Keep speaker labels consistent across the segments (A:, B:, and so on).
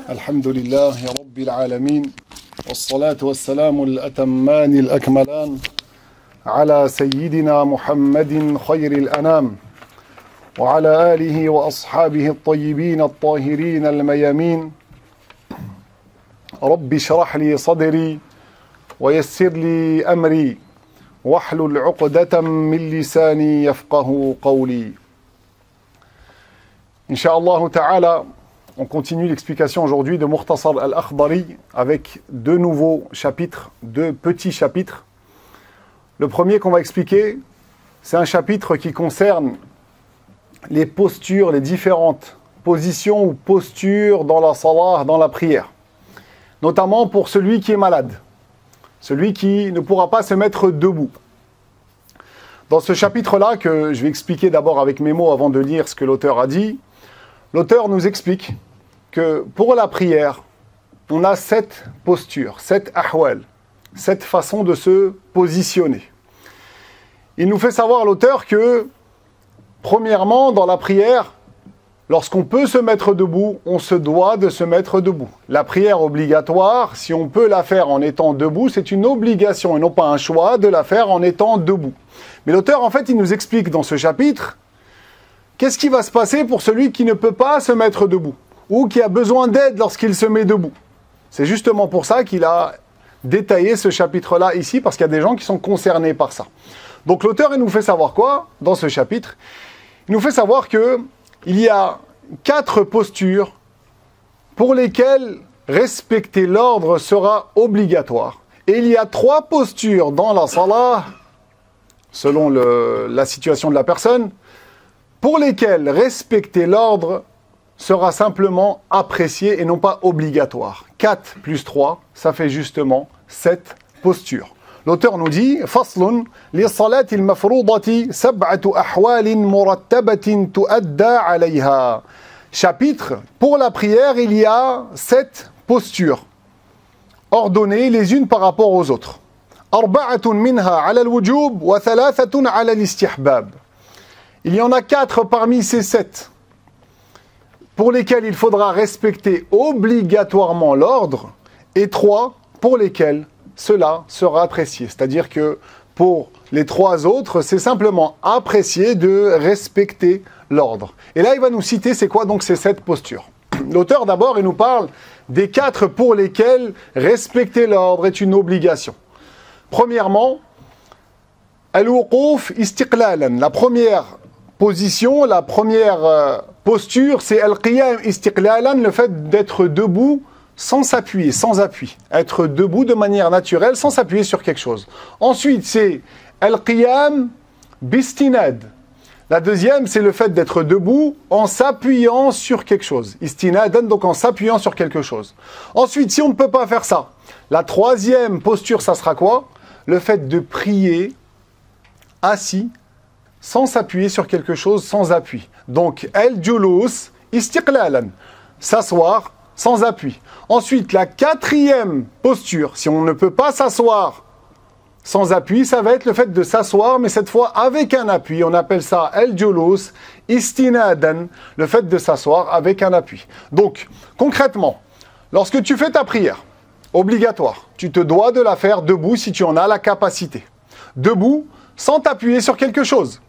A: الحمد لله رب العالمين والصلاة والسلام الأتمان الأكملان على سيدنا محمد خير الأنام وعلى آله وأصحابه الطيبين الطاهرين الميامين رب اشرح لي صدري ويسر لي أمري واحلل عقدة من لساني يفقه قولي. Inch'Allah ta'ala, on continue l'explication aujourd'hui de Mukhtasar al-Akhdari avec deux nouveaux chapitres, deux petits chapitres. Le premier qu'on va expliquer, c'est un chapitre qui concerne les postures, les différentes positions ou postures dans la salah, dans la prière. Notamment pour celui qui est malade, celui qui ne pourra pas se mettre debout. Dans ce chapitre-là, que je vais expliquer d'abord avec mes mots avant de lire ce que l'auteur a dit, l'auteur nous explique que pour la prière, on a 7 postures, 7 ahwal, 7 façons de se positionner. Il nous fait savoir, l'auteur, que premièrement, dans la prière, lorsqu'on peut se mettre debout, on se doit de se mettre debout. La prière obligatoire, si on peut la faire en étant debout, c'est une obligation et non pas un choix de la faire en étant debout. Mais l'auteur, en fait, il nous explique dans ce chapitre qu'est-ce qui va se passer pour celui qui ne peut pas se mettre debout ou qui a besoin d'aide lorsqu'il se met debout. C'est justement pour ça qu'il a détaillé ce chapitre-là ici, parce qu'il y a des gens qui sont concernés par ça. Donc l'auteur, il nous fait savoir quoi dans ce chapitre? Il nous fait savoir que il y a 4 postures pour lesquelles respecter l'ordre sera obligatoire. Et il y a 3 postures dans la salah, selon la situation de la personne, pour lesquelles respecter l'ordre sera simplement apprécié et non pas obligatoire. 4 plus 3, ça fait justement 7 postures. L'auteur nous dit Faslun li salati al-mafroudati sab'atu ahwalin murattabatin tuadda alayha. Chapitre, pour la prière, il y a 7 postures ordonnées les unes par rapport aux autres. Arba'atun minha ala al-wujub wa thalathatun ala al-istihbab. Il y en a 4 parmi ces 7 pour lesquels il faudra respecter obligatoirement l'ordre et 3 pour lesquels cela sera apprécié. C'est-à-dire que pour les 3 autres, c'est simplement apprécié de respecter l'ordre. Et là, il va nous citer c'est quoi donc ces 7 postures. L'auteur d'abord, il nous parle des 4 pour lesquels respecter l'ordre est une obligation. Premièrement, al-wuquf istiqlalan. La première position, la première posture, c'est al-qiyam istiqlalan, le fait d'être debout sans s'appuyer, sans appui. Être debout de manière naturelle, sans s'appuyer sur quelque chose. Ensuite, c'est al-qiyam bistinad. La deuxième, c'est le fait d'être debout en s'appuyant sur quelque chose. Istinadan, donc en s'appuyant sur quelque chose. Ensuite, si on ne peut pas faire ça, la troisième posture, ça sera quoi? Le fait de prier assis, sans s'appuyer sur quelque chose, sans appui. Donc, al-julus istiqlalan, s'asseoir sans appui. Ensuite, la 4e posture, si on ne peut pas s'asseoir sans appui, ça va être le fait de s'asseoir, mais cette fois avec un appui. On appelle ça al-julus istinadan, le fait de s'asseoir avec un appui. Donc, concrètement, lorsque tu fais ta prière, obligatoire, tu te dois de la faire debout si tu en as la capacité. Debout, sans t'appuyer sur quelque chose.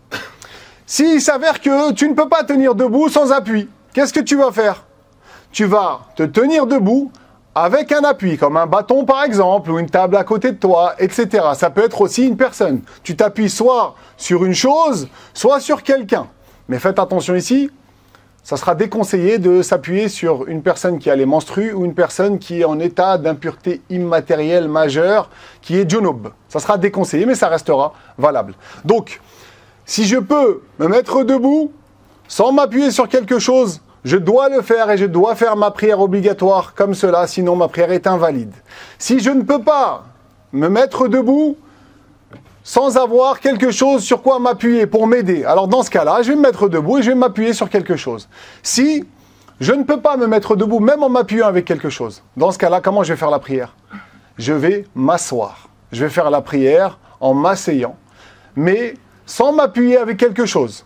A: S'il s'avère que tu ne peux pas tenir debout sans appui, qu'est-ce que tu vas faire? Tu vas te tenir debout avec un appui, comme un bâton par exemple, ou une table à côté de toi, etc. Ça peut être aussi une personne. Tu t'appuies soit sur une chose, soit sur quelqu'un. Mais faites attention ici, ça sera déconseillé de s'appuyer sur une personne qui a les menstrues ou une personne qui est en état d'impureté immatérielle majeure, qui est junub. Ça sera déconseillé, mais ça restera valable. Donc, si je peux me mettre debout, sans m'appuyer sur quelque chose, je dois le faire et je dois faire ma prière obligatoire comme cela, sinon ma prière est invalide. Si je ne peux pas me mettre debout, sans avoir quelque chose sur quoi m'appuyer pour m'aider, alors dans ce cas-là, je vais me mettre debout et je vais m'appuyer sur quelque chose. Si je ne peux pas me mettre debout, même en m'appuyant avec quelque chose, dans ce cas-là, comment je vais faire la prière? Je vais m'asseoir. Je vais faire la prière en m'asseyant, mais sans m'appuyer avec quelque chose.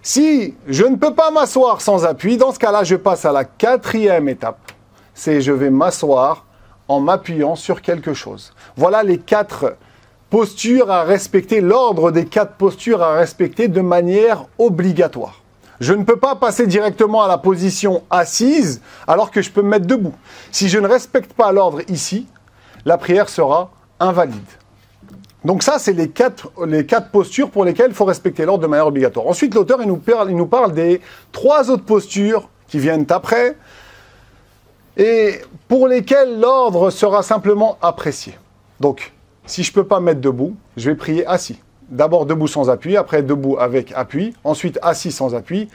A: Si je ne peux pas m'asseoir sans appui, dans ce cas-là, je passe à la quatrième étape. C'est je vais m'asseoir en m'appuyant sur quelque chose. Voilà les 4 postures à respecter, l'ordre des 4 postures à respecter de manière obligatoire. Je ne peux pas passer directement à la position assise alors que je peux me mettre debout. Si je ne respecte pas l'ordre ici, la prière sera invalide. Donc ça, c'est les quatre postures pour lesquelles il faut respecter l'ordre de manière obligatoire. Ensuite, l'auteur il nous parle des 3 autres postures qui viennent après et pour lesquelles l'ordre sera simplement apprécié. Donc, si je ne peux pas me mettre debout, je vais prier assis. D'abord debout sans appui, après debout avec appui, ensuite assis sans appui,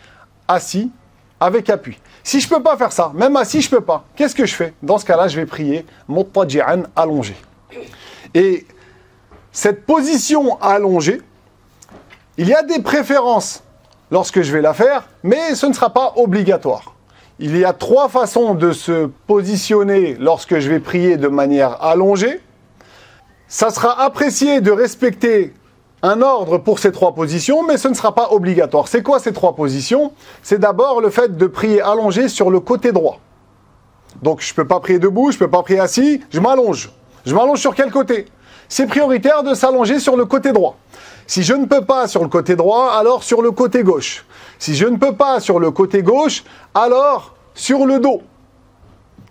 A: assis avec appui. Si je ne peux pas faire ça, même assis, je ne peux pas. Qu'est-ce que je fais? Dans ce cas-là, je vais prier muttaji'an, allongé. Et cette position allongée, il y a des préférences lorsque je vais la faire, mais ce ne sera pas obligatoire. Il y a 3 façons de se positionner lorsque je vais prier de manière allongée. Ça sera apprécié de respecter un ordre pour ces 3 positions, mais ce ne sera pas obligatoire. C'est quoi ces 3 positions? C'est d'abord le fait de prier allongé sur le côté droit. Donc je ne peux pas prier debout, je ne peux pas prier assis, je m'allonge. Je m'allonge sur quel côté? C'est prioritaire de s'allonger sur le côté droit. Si je ne peux pas sur le côté droit, alors sur le côté gauche. Si je ne peux pas sur le côté gauche, alors sur le dos.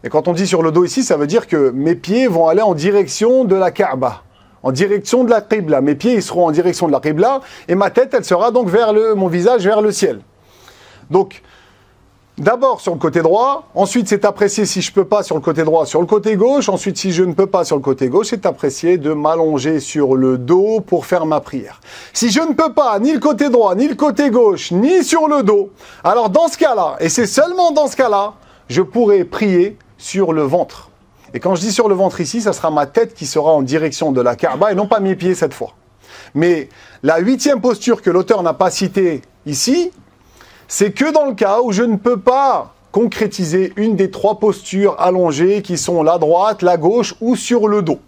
A: Et quand on dit sur le dos ici, ça veut dire que mes pieds vont aller en direction de la Kaaba, en direction de la Qibla. Mes pieds ils seront en direction de la Qibla et ma tête, elle sera donc vers mon visage vers le ciel. Donc, d'abord sur le côté droit, ensuite c'est apprécié si je ne peux pas sur le côté droit, sur le côté gauche, ensuite si je ne peux pas sur le côté gauche, c'est apprécié de m'allonger sur le dos pour faire ma prière. Si je ne peux pas ni le côté droit, ni le côté gauche, ni sur le dos, alors dans ce cas-là, et c'est seulement dans ce cas-là, je pourrai prier sur le ventre. Et quand je dis sur le ventre ici, ça sera ma tête qui sera en direction de la Kaaba et non pas mes pieds cette fois. Mais la 8e posture que l'auteur n'a pas citée ici, c'est que dans le cas où je ne peux pas concrétiser une des 3 postures allongées qui sont la droite, la gauche ou sur le dos.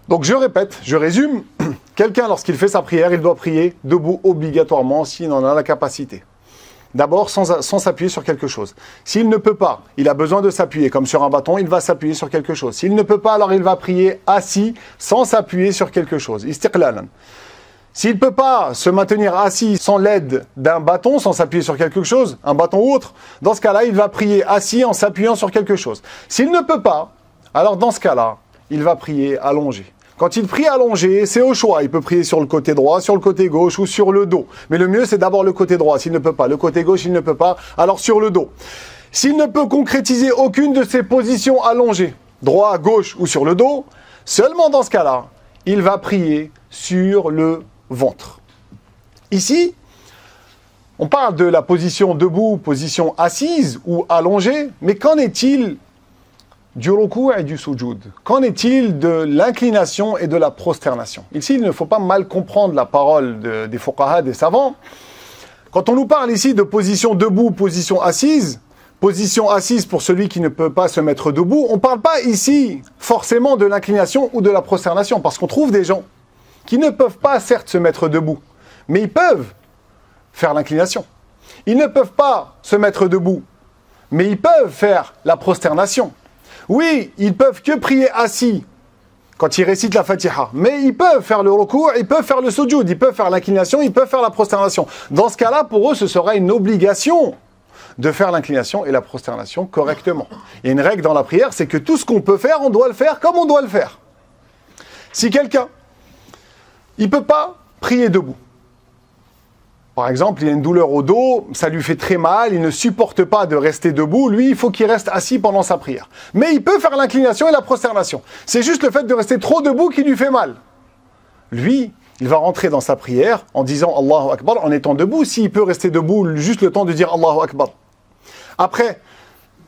A: Donc je répète, je résume, quelqu'un lorsqu'il fait sa prière, il doit prier debout obligatoirement s'il en a la capacité. D'abord sans s'appuyer sur quelque chose. S'il ne peut pas, il a besoin de s'appuyer, comme sur un bâton, il va s'appuyer sur quelque chose. S'il ne peut pas, alors il va prier assis sans s'appuyer sur quelque chose. Istiqlalan. S'il ne peut pas se maintenir assis sans l'aide d'un bâton, sans s'appuyer sur quelque chose, un bâton ou autre, dans ce cas-là, il va prier assis en s'appuyant sur quelque chose. S'il ne peut pas, alors dans ce cas-là, il va prier allongé. Quand il prie allongé, c'est au choix. Il peut prier sur le côté droit, sur le côté gauche ou sur le dos. Mais le mieux, c'est d'abord le côté droit. S'il ne peut pas, le côté gauche, il ne peut pas, alors sur le dos. S'il ne peut concrétiser aucune de ces positions allongées, droit, gauche ou sur le dos, seulement dans ce cas-là, il va prier sur le ventre. Ici, on parle de la position debout, position assise ou allongée, mais qu'en est-il du ruku' et du sujoud? Qu'en est-il de l'inclination et de la prosternation? Ici, il ne faut pas mal comprendre la parole des fuqaha, des savants. Quand on nous parle ici de position debout, position assise pour celui qui ne peut pas se mettre debout, on ne parle pas ici forcément de l'inclination ou de la prosternation, parce qu'on trouve des gens qui ne peuvent pas certes se mettre debout, mais ils peuvent faire l'inclination. Ils ne peuvent pas se mettre debout, mais ils peuvent faire la prosternation. Oui, ils peuvent que prier assis quand ils récitent la Fatiha, mais ils peuvent faire le ruku', ils peuvent faire le sujoud, ils peuvent faire l'inclination, ils peuvent faire la prosternation. Dans ce cas-là, pour eux, ce sera une obligation de faire l'inclination et la prosternation correctement. Il y a une règle dans la prière, c'est que tout ce qu'on peut faire, on doit le faire comme on doit le faire. Si quelqu'un il ne peut pas prier debout. Par exemple, il a une douleur au dos, ça lui fait très mal, il ne supporte pas de rester debout. Lui, il faut qu'il reste assis pendant sa prière. Mais il peut faire l'inclination et la prosternation. C'est juste le fait de rester trop debout qui lui fait mal. Lui, il va rentrer dans sa prière en disant Allahu Akbar, en étant debout, s'il peut rester debout juste le temps de dire Allahu Akbar. Après,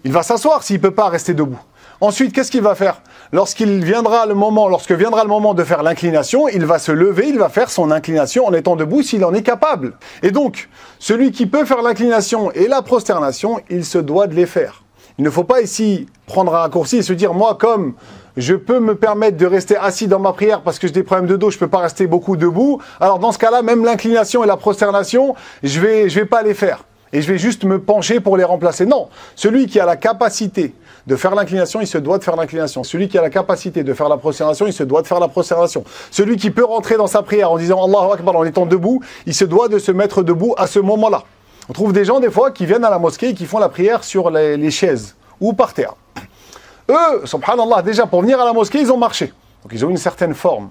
A: il va s'asseoir s'il ne peut pas rester debout. Ensuite, qu'est-ce qu'il va faire? Lorsque viendra le moment de faire l'inclination, il va se lever, il va faire son inclination en étant debout s'il en est capable. Et donc, celui qui peut faire l'inclination et la prosternation, il se doit de les faire. Il ne faut pas ici prendre un raccourci et se dire, moi, comme je peux me permettre de rester assis dans ma prière parce que j'ai des problèmes de dos, je ne peux pas rester beaucoup debout. Alors dans ce cas-là, même l'inclination et la prosternation, je vais pas les faire. Et je vais juste me pencher pour les remplacer. Non, celui qui a la capacité de faire l'inclination, il se doit de faire l'inclination. Celui qui a la capacité de faire la prosternation, il se doit de faire la prosternation. Celui qui peut rentrer dans sa prière en disant Allahu Akbar en étant debout, il se doit de se mettre debout à ce moment-là. On trouve des gens des fois qui viennent à la mosquée et qui font la prière sur les chaises ou par terre. Eux, subhanallah, déjà pour venir à la mosquée, ils ont marché. Donc ils ont une certaine forme.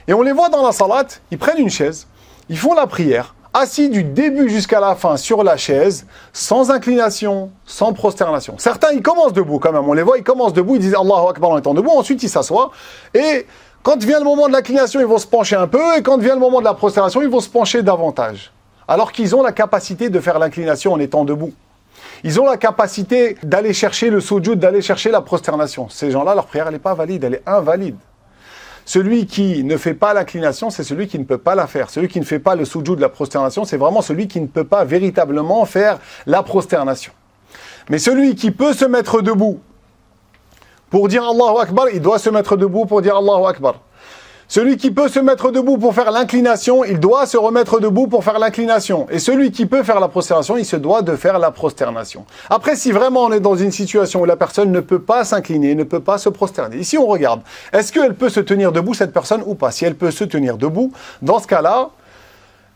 A: Et on les voit dans la salat, ils prennent une chaise, ils font la prière, assis du début jusqu'à la fin sur la chaise, sans inclination, sans prosternation. Certains, ils commencent debout quand même. On les voit, ils commencent debout, ils disent Allahu Akbar en étant debout, ensuite ils s'assoient. Et quand vient le moment de l'inclination, ils vont se pencher un peu, et quand vient le moment de la prosternation, ils vont se pencher davantage. Alors qu'ils ont la capacité de faire l'inclination en étant debout. Ils ont la capacité d'aller chercher le sujoud, d'aller chercher la prosternation. Ces gens-là, leur prière, elle n'est pas valide, elle est invalide. Celui qui ne fait pas l'inclination, c'est celui qui ne peut pas la faire. Celui qui ne fait pas le sujoud de la prosternation, c'est vraiment celui qui ne peut pas véritablement faire la prosternation. Mais celui qui peut se mettre debout pour dire Allahu Akbar, il doit se mettre debout pour dire Allahu Akbar. Celui qui peut se mettre debout pour faire l'inclination, il doit se remettre debout pour faire l'inclination. Et celui qui peut faire la prosternation, il se doit de faire la prosternation. Après, si vraiment on est dans une situation où la personne ne peut pas s'incliner, ne peut pas se prosterner, ici on regarde, est-ce qu'elle peut se tenir debout, cette personne, ou pas? Si elle peut se tenir debout, dans ce cas-là,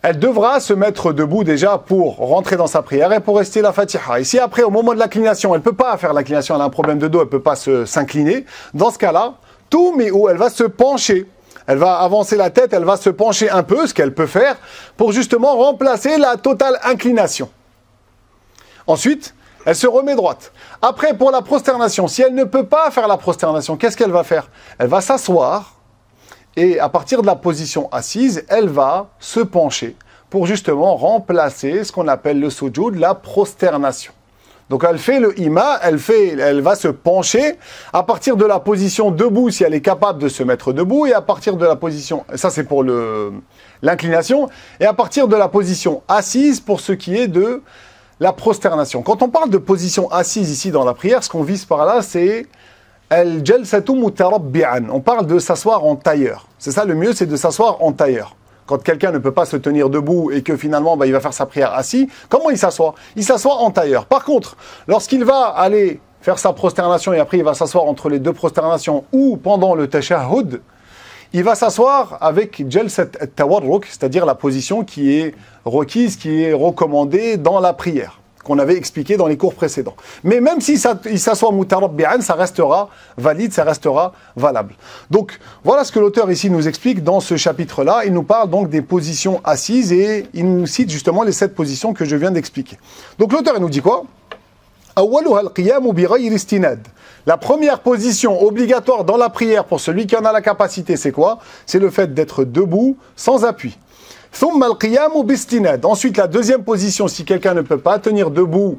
A: elle devra se mettre debout déjà pour rentrer dans sa prière et pour rester la Fatiha. Et si après, au moment de l'inclination, elle ne peut pas faire l'inclination, elle a un problème de dos, elle ne peut pas s'incliner, dans ce cas-là, tout mais où elle va se pencher. Elle va avancer la tête, elle va se pencher un peu, ce qu'elle peut faire, pour justement remplacer la totale inclination. Ensuite, elle se remet droite. Après, pour la prosternation, si elle ne peut pas faire la prosternation, qu'est-ce qu'elle va faire? Elle va s'asseoir et à partir de la position assise, elle va se pencher pour justement remplacer ce qu'on appelle le sujoud, la prosternation. Donc elle fait le ima, elle va se pencher à partir de la position debout si elle est capable de se mettre debout et à partir de la position, ça c'est pour l'inclination, et à partir de la position assise pour ce qui est de la prosternation. Quand on parle de position assise ici dans la prière, ce qu'on vise par là c'est al-jalsatu mutarabbi'an. On parle de s'asseoir en tailleur. C'est ça le mieux, c'est de s'asseoir en tailleur. Quand quelqu'un ne peut pas se tenir debout et que finalement il va faire sa prière assis, comment il s'assoit? Il s'assoit en tailleur. Par contre, lorsqu'il va aller faire sa prosternation et après il va s'asseoir entre les deux prosternations ou pendant le tashahhud, il va s'asseoir avec jalsat at-tawarruk, c'est-à-dire la position qui est requise, qui est recommandée dans la prière, qu'on avait expliqué dans les cours précédents. Mais même s'il s'assoit mutarabbi'an, ça restera valide, ça restera valable. Donc, voilà ce que l'auteur ici nous explique dans ce chapitre-là. Il nous parle donc des positions assises et il nous cite justement les 7 positions que je viens d'expliquer. Donc, l'auteur, il nous dit quoi? La première position obligatoire dans la prière pour celui qui en a la capacité, c'est quoi? C'est le fait d'être debout sans appui. Ensuite, la deuxième position, si quelqu'un ne peut pas tenir debout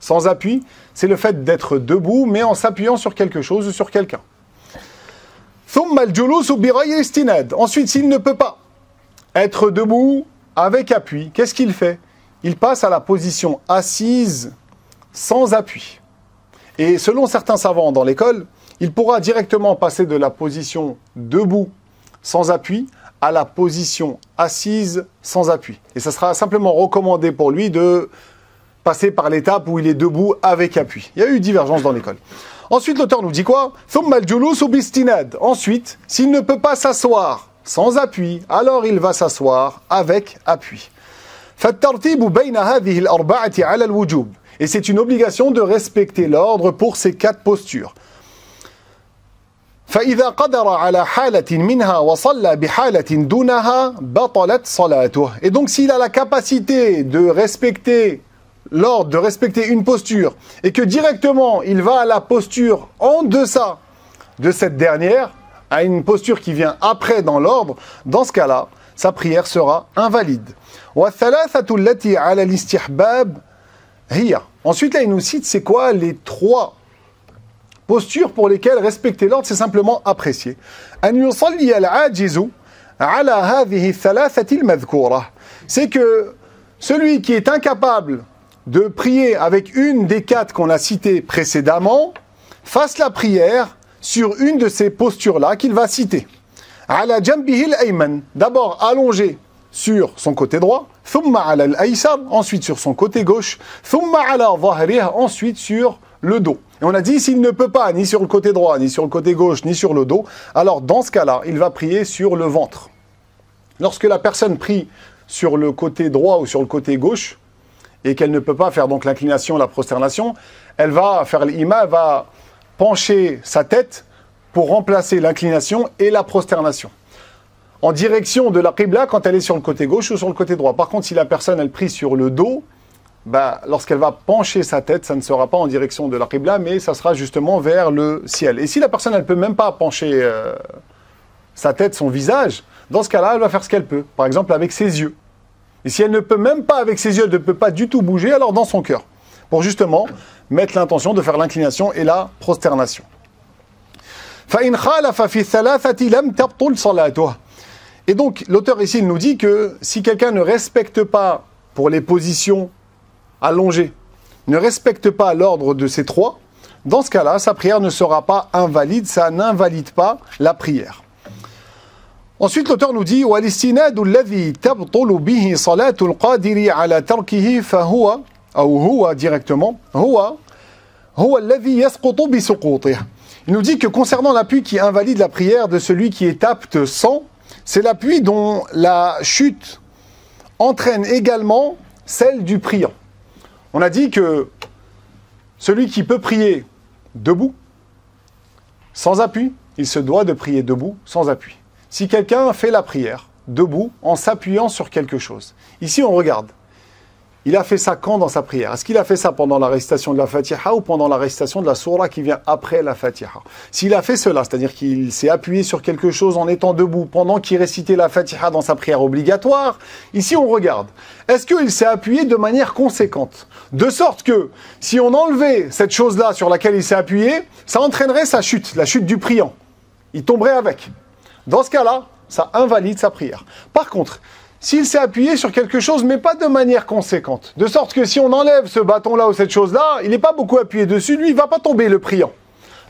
A: sans appui, c'est le fait d'être debout, mais en s'appuyant sur quelque chose ou sur quelqu'un. Ensuite, s'il ne peut pas être debout avec appui, qu'est-ce qu'il fait? Il passe à la position assise sans appui. Et selon certains savants dans l'école, il pourra directement passer de la position debout sans appui à la position assise sans appui. Et ça sera simplement recommandé pour lui de passer par l'étape où il est debout avec appui. Il y a eu divergence dans l'école. Ensuite, l'auteur nous dit quoi? Ensuite, s'il ne peut pas s'asseoir sans appui, alors il va s'asseoir avec appui. Et c'est une obligation de respecter l'ordre pour ces 4 postures. فإذا قدر على حالة منها وصلى بحالة دونها بطلت صلاته. Et donc s'il a la capacité de respecter l'ordre, de respecter une posture, et que directement il va à la posture en deçà de cette dernière, à une posture qui vient après dans l'ordre, dans ce cas-là, sa prière sera invalide. والثلاثة التي على الاستحباب هي. Ensuite là il nous cite c'est quoi les 3 postures pour lesquelles respecter l'ordre, c'est simplement apprécier. C'est que celui qui est incapable de prier avec une des 4 qu'on a citées précédemment, fasse la prière sur une de ces postures-là qu'il va citer. Ala jambihi al-ayman, d'abord allongé sur son côté droit, thumma ala al-aysar, ensuite sur son côté gauche, thumma ala dhahrihi, ensuite sur le dos. Et on a dit, s'il ne peut pas, ni sur le côté droit, ni sur le côté gauche, ni sur le dos, alors dans ce cas-là, il va prier sur le ventre. Lorsque la personne prie sur le côté droit ou sur le côté gauche, et qu'elle ne peut pas faire donc l'inclination, la prosternation, elle va faire l'ima, elle va pencher sa tête pour remplacer l'inclination et la prosternation, en direction de la qibla quand elle est sur le côté gauche ou sur le côté droit. Par contre, si la personne, elle prie sur le dos, lorsqu'elle va pencher sa tête, ça ne sera pas en direction de la qibla, mais ça sera justement vers le ciel. Et si la personne, elle ne peut même pas pencher sa tête, son visage, dans ce cas-là, elle va faire ce qu'elle peut, par exemple avec ses yeux. Et si elle ne peut même pas avec ses yeux, elle ne peut pas du tout bouger, alors dans son cœur, pour justement mettre l'intention de faire l'inclination et la prosternation. Et donc, l'auteur ici, il nous dit que si quelqu'un ne respecte pas, pour les positions allongées, ne respecte pas l'ordre de ces trois, dans ce cas-là, sa prière ne sera pas invalide, ça n'invalide pas la prière. Ensuite, l'auteur nous dit وَالِسْتِنَادُ الَّذِي تَبْطُلُ بِهِ صَلَاةُ الْقَادِرِ عَلَى تَرْكِهِ فَهُوَ أو هو directement هو الذي يسقط بسقوطه. Il nous dit que concernant l'appui qui invalide la prière de celui qui est apte sans, c'est l'appui dont la chute entraîne également celle du priant. On a dit que celui qui peut prier debout, sans appui, il se doit de prier debout, sans appui. Si quelqu'un fait la prière debout, en s'appuyant sur quelque chose. Ici, on regarde. Il a fait ça quand dans sa prière? Est-ce qu'il a fait ça pendant la récitation de la Fatiha ou pendant la récitation de la Sourate qui vient après la Fatiha? S'il a fait cela, c'est-à-dire qu'il s'est appuyé sur quelque chose en étant debout pendant qu'il récitait la Fatiha dans sa prière obligatoire, ici on regarde. Est-ce qu'il s'est appuyé de manière conséquente? De sorte que, si on enlevait cette chose-là sur laquelle il s'est appuyé, ça entraînerait sa chute, la chute du priant. Il tomberait avec. Dans ce cas-là, ça invalide sa prière. Par contre, s'il s'est appuyé sur quelque chose, mais pas de manière conséquente, de sorte que si on enlève ce bâton-là ou cette chose-là, il n'est pas beaucoup appuyé dessus, lui, il ne va pas tomber, le priant.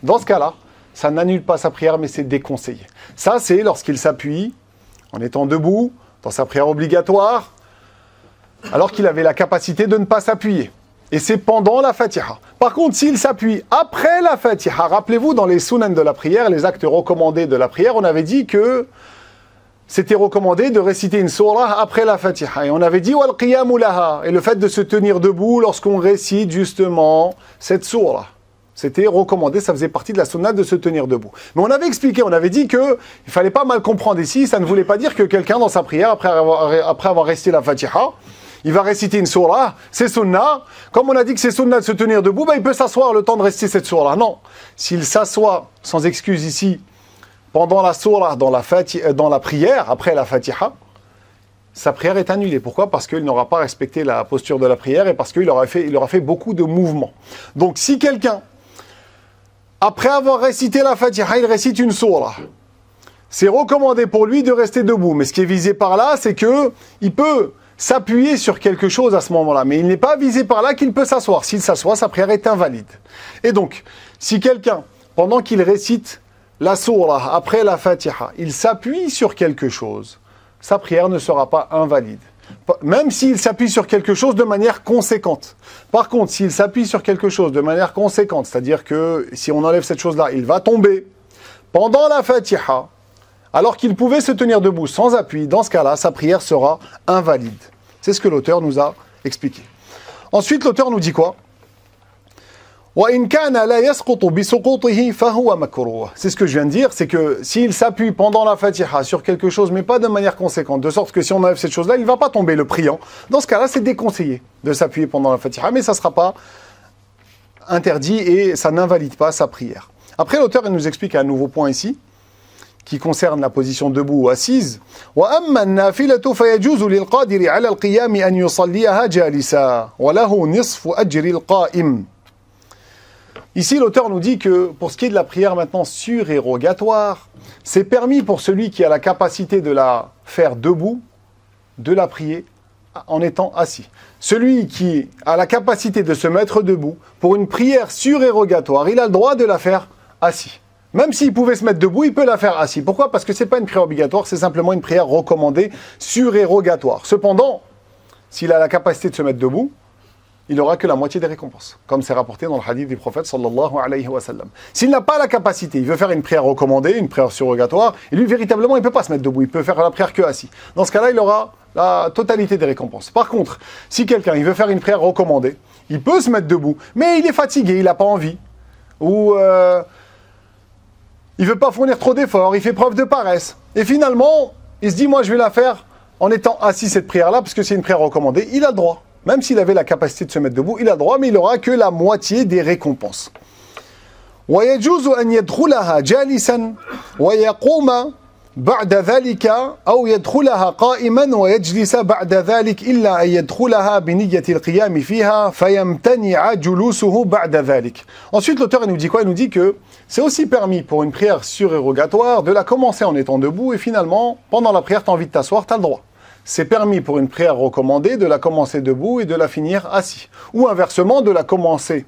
A: Dans ce cas-là, ça n'annule pas sa prière, mais c'est déconseillé. Ça, c'est lorsqu'il s'appuie, en étant debout, dans sa prière obligatoire, alors qu'il avait la capacité de ne pas s'appuyer. Et c'est pendant la Fatiha. Par contre, s'il s'appuie après la Fatiha, rappelez-vous, dans les sunan de la prière, les actes recommandés de la prière, on avait dit que c'était recommandé de réciter une sourate après la Fatiha. Et on avait dit wal qiyamu laha, et le fait de se tenir debout lorsqu'on récite justement cette sourate. C'était recommandé, ça faisait partie de la sunna de se tenir debout. Mais on avait expliqué, on avait dit que il fallait pas mal comprendre ici, ça ne voulait pas dire que quelqu'un dans sa prière, après avoir récité la Fatiha, il va réciter une sourate, c'est sunna. Comme on a dit que c'est sunna de se tenir debout, il peut s'asseoir le temps de réciter cette sourate. Non, s'il s'assoit sans excuse ici, pendant la sourate, dans la prière, après la Fatiha, sa prière est annulée. Pourquoi? Parce qu'il n'aura pas respecté la posture de la prière et parce qu'il aura fait beaucoup de mouvements. Donc si quelqu'un, après avoir récité la Fatiha, il récite une sourate, c'est recommandé pour lui de rester debout. Mais ce qui est visé par là, c'est qu'il peut s'appuyer sur quelque chose à ce moment-là. Mais il n'est pas visé par là qu'il peut s'asseoir. S'il s'assoit, sa prière est invalide. Et donc, si quelqu'un, pendant qu'il récite la sourate, après la Fatiha, il s'appuie sur quelque chose, sa prière ne sera pas invalide. Même s'il s'appuie sur quelque chose de manière conséquente. Par contre, s'il s'appuie sur quelque chose de manière conséquente, c'est-à-dire que si on enlève cette chose-là, il va tomber pendant la Fatiha, alors qu'il pouvait se tenir debout sans appui, dans ce cas-là, sa prière sera invalide. C'est ce que l'auteur nous a expliqué. Ensuite, l'auteur nous dit quoi? C'est ce que je viens de dire, c'est que s'il s'appuie pendant la Fatiha sur quelque chose, mais pas de manière conséquente, de sorte que si on enlève cette chose-là, il ne va pas tomber, le priant. Dans ce cas-là, c'est déconseillé de s'appuyer pendant la Fatiha, mais ça ne sera pas interdit et ça n'invalide pas sa prière. Après, l'auteur il nous explique un nouveau point ici, qui concerne la position debout ou assise. وَأَمَّا النَّافِلَةُ فَيَجُوزُ لِلْقَادِرِ عَلَى الْقِيَامِ أَنْ يُصَلِّيَهَا جَالِسًا وَلَهُ نِصْفُ أَجْرِ الْقَائِمِ. Ici, l'auteur nous dit que pour ce qui est de la prière maintenant surérogatoire, c'est permis pour celui qui a la capacité de la faire debout, de la prier en étant assis. Celui qui a la capacité de se mettre debout, pour une prière surérogatoire, il a le droit de la faire assis. Même s'il pouvait se mettre debout, il peut la faire assis. Pourquoi? Parce que ce n'est pas une prière obligatoire, c'est simplement une prière recommandée, surérogatoire. Cependant, s'il a la capacité de se mettre debout, il n'aura que la moitié des récompenses, comme c'est rapporté dans le hadith du prophète sallallahu alayhi wa sallam. S'il n'a pas la capacité, il veut faire une prière recommandée, une prière surrogatoire, et lui, véritablement, il ne peut pas se mettre debout, il peut faire la prière que assis. Dans ce cas-là, il aura la totalité des récompenses. Par contre, si quelqu'un il veut faire une prière recommandée, il peut se mettre debout, mais il est fatigué, il n'a pas envie, ou il ne veut pas fournir trop d'efforts, il fait preuve de paresse. Et finalement, il se dit, moi, je vais la faire en étant assis, cette prière-là, parce que c'est une prière recommandée, il a le droit. Même s'il avait la capacité de se mettre debout, il a le droit, mais il n'aura que la moitié des récompenses. ويجوز أن يدخلها جالسا ويقوم بعد ذلك أو يدخلها قائما ويجلس بعد ذلك إلا أن يدخلها بنية القيام فيها فيمتنع جلوسه بعد ذلك. Ensuite, l'auteur nous dit quoi? Il nous dit que c'est aussi permis pour une prière surérogatoire de la commencer en étant debout et finalement, pendant la prière, tu as envie de t'asseoir, tu as le droit. C'est permis pour une prière recommandée de la commencer debout et de la finir assis. Ou inversement, de la commencer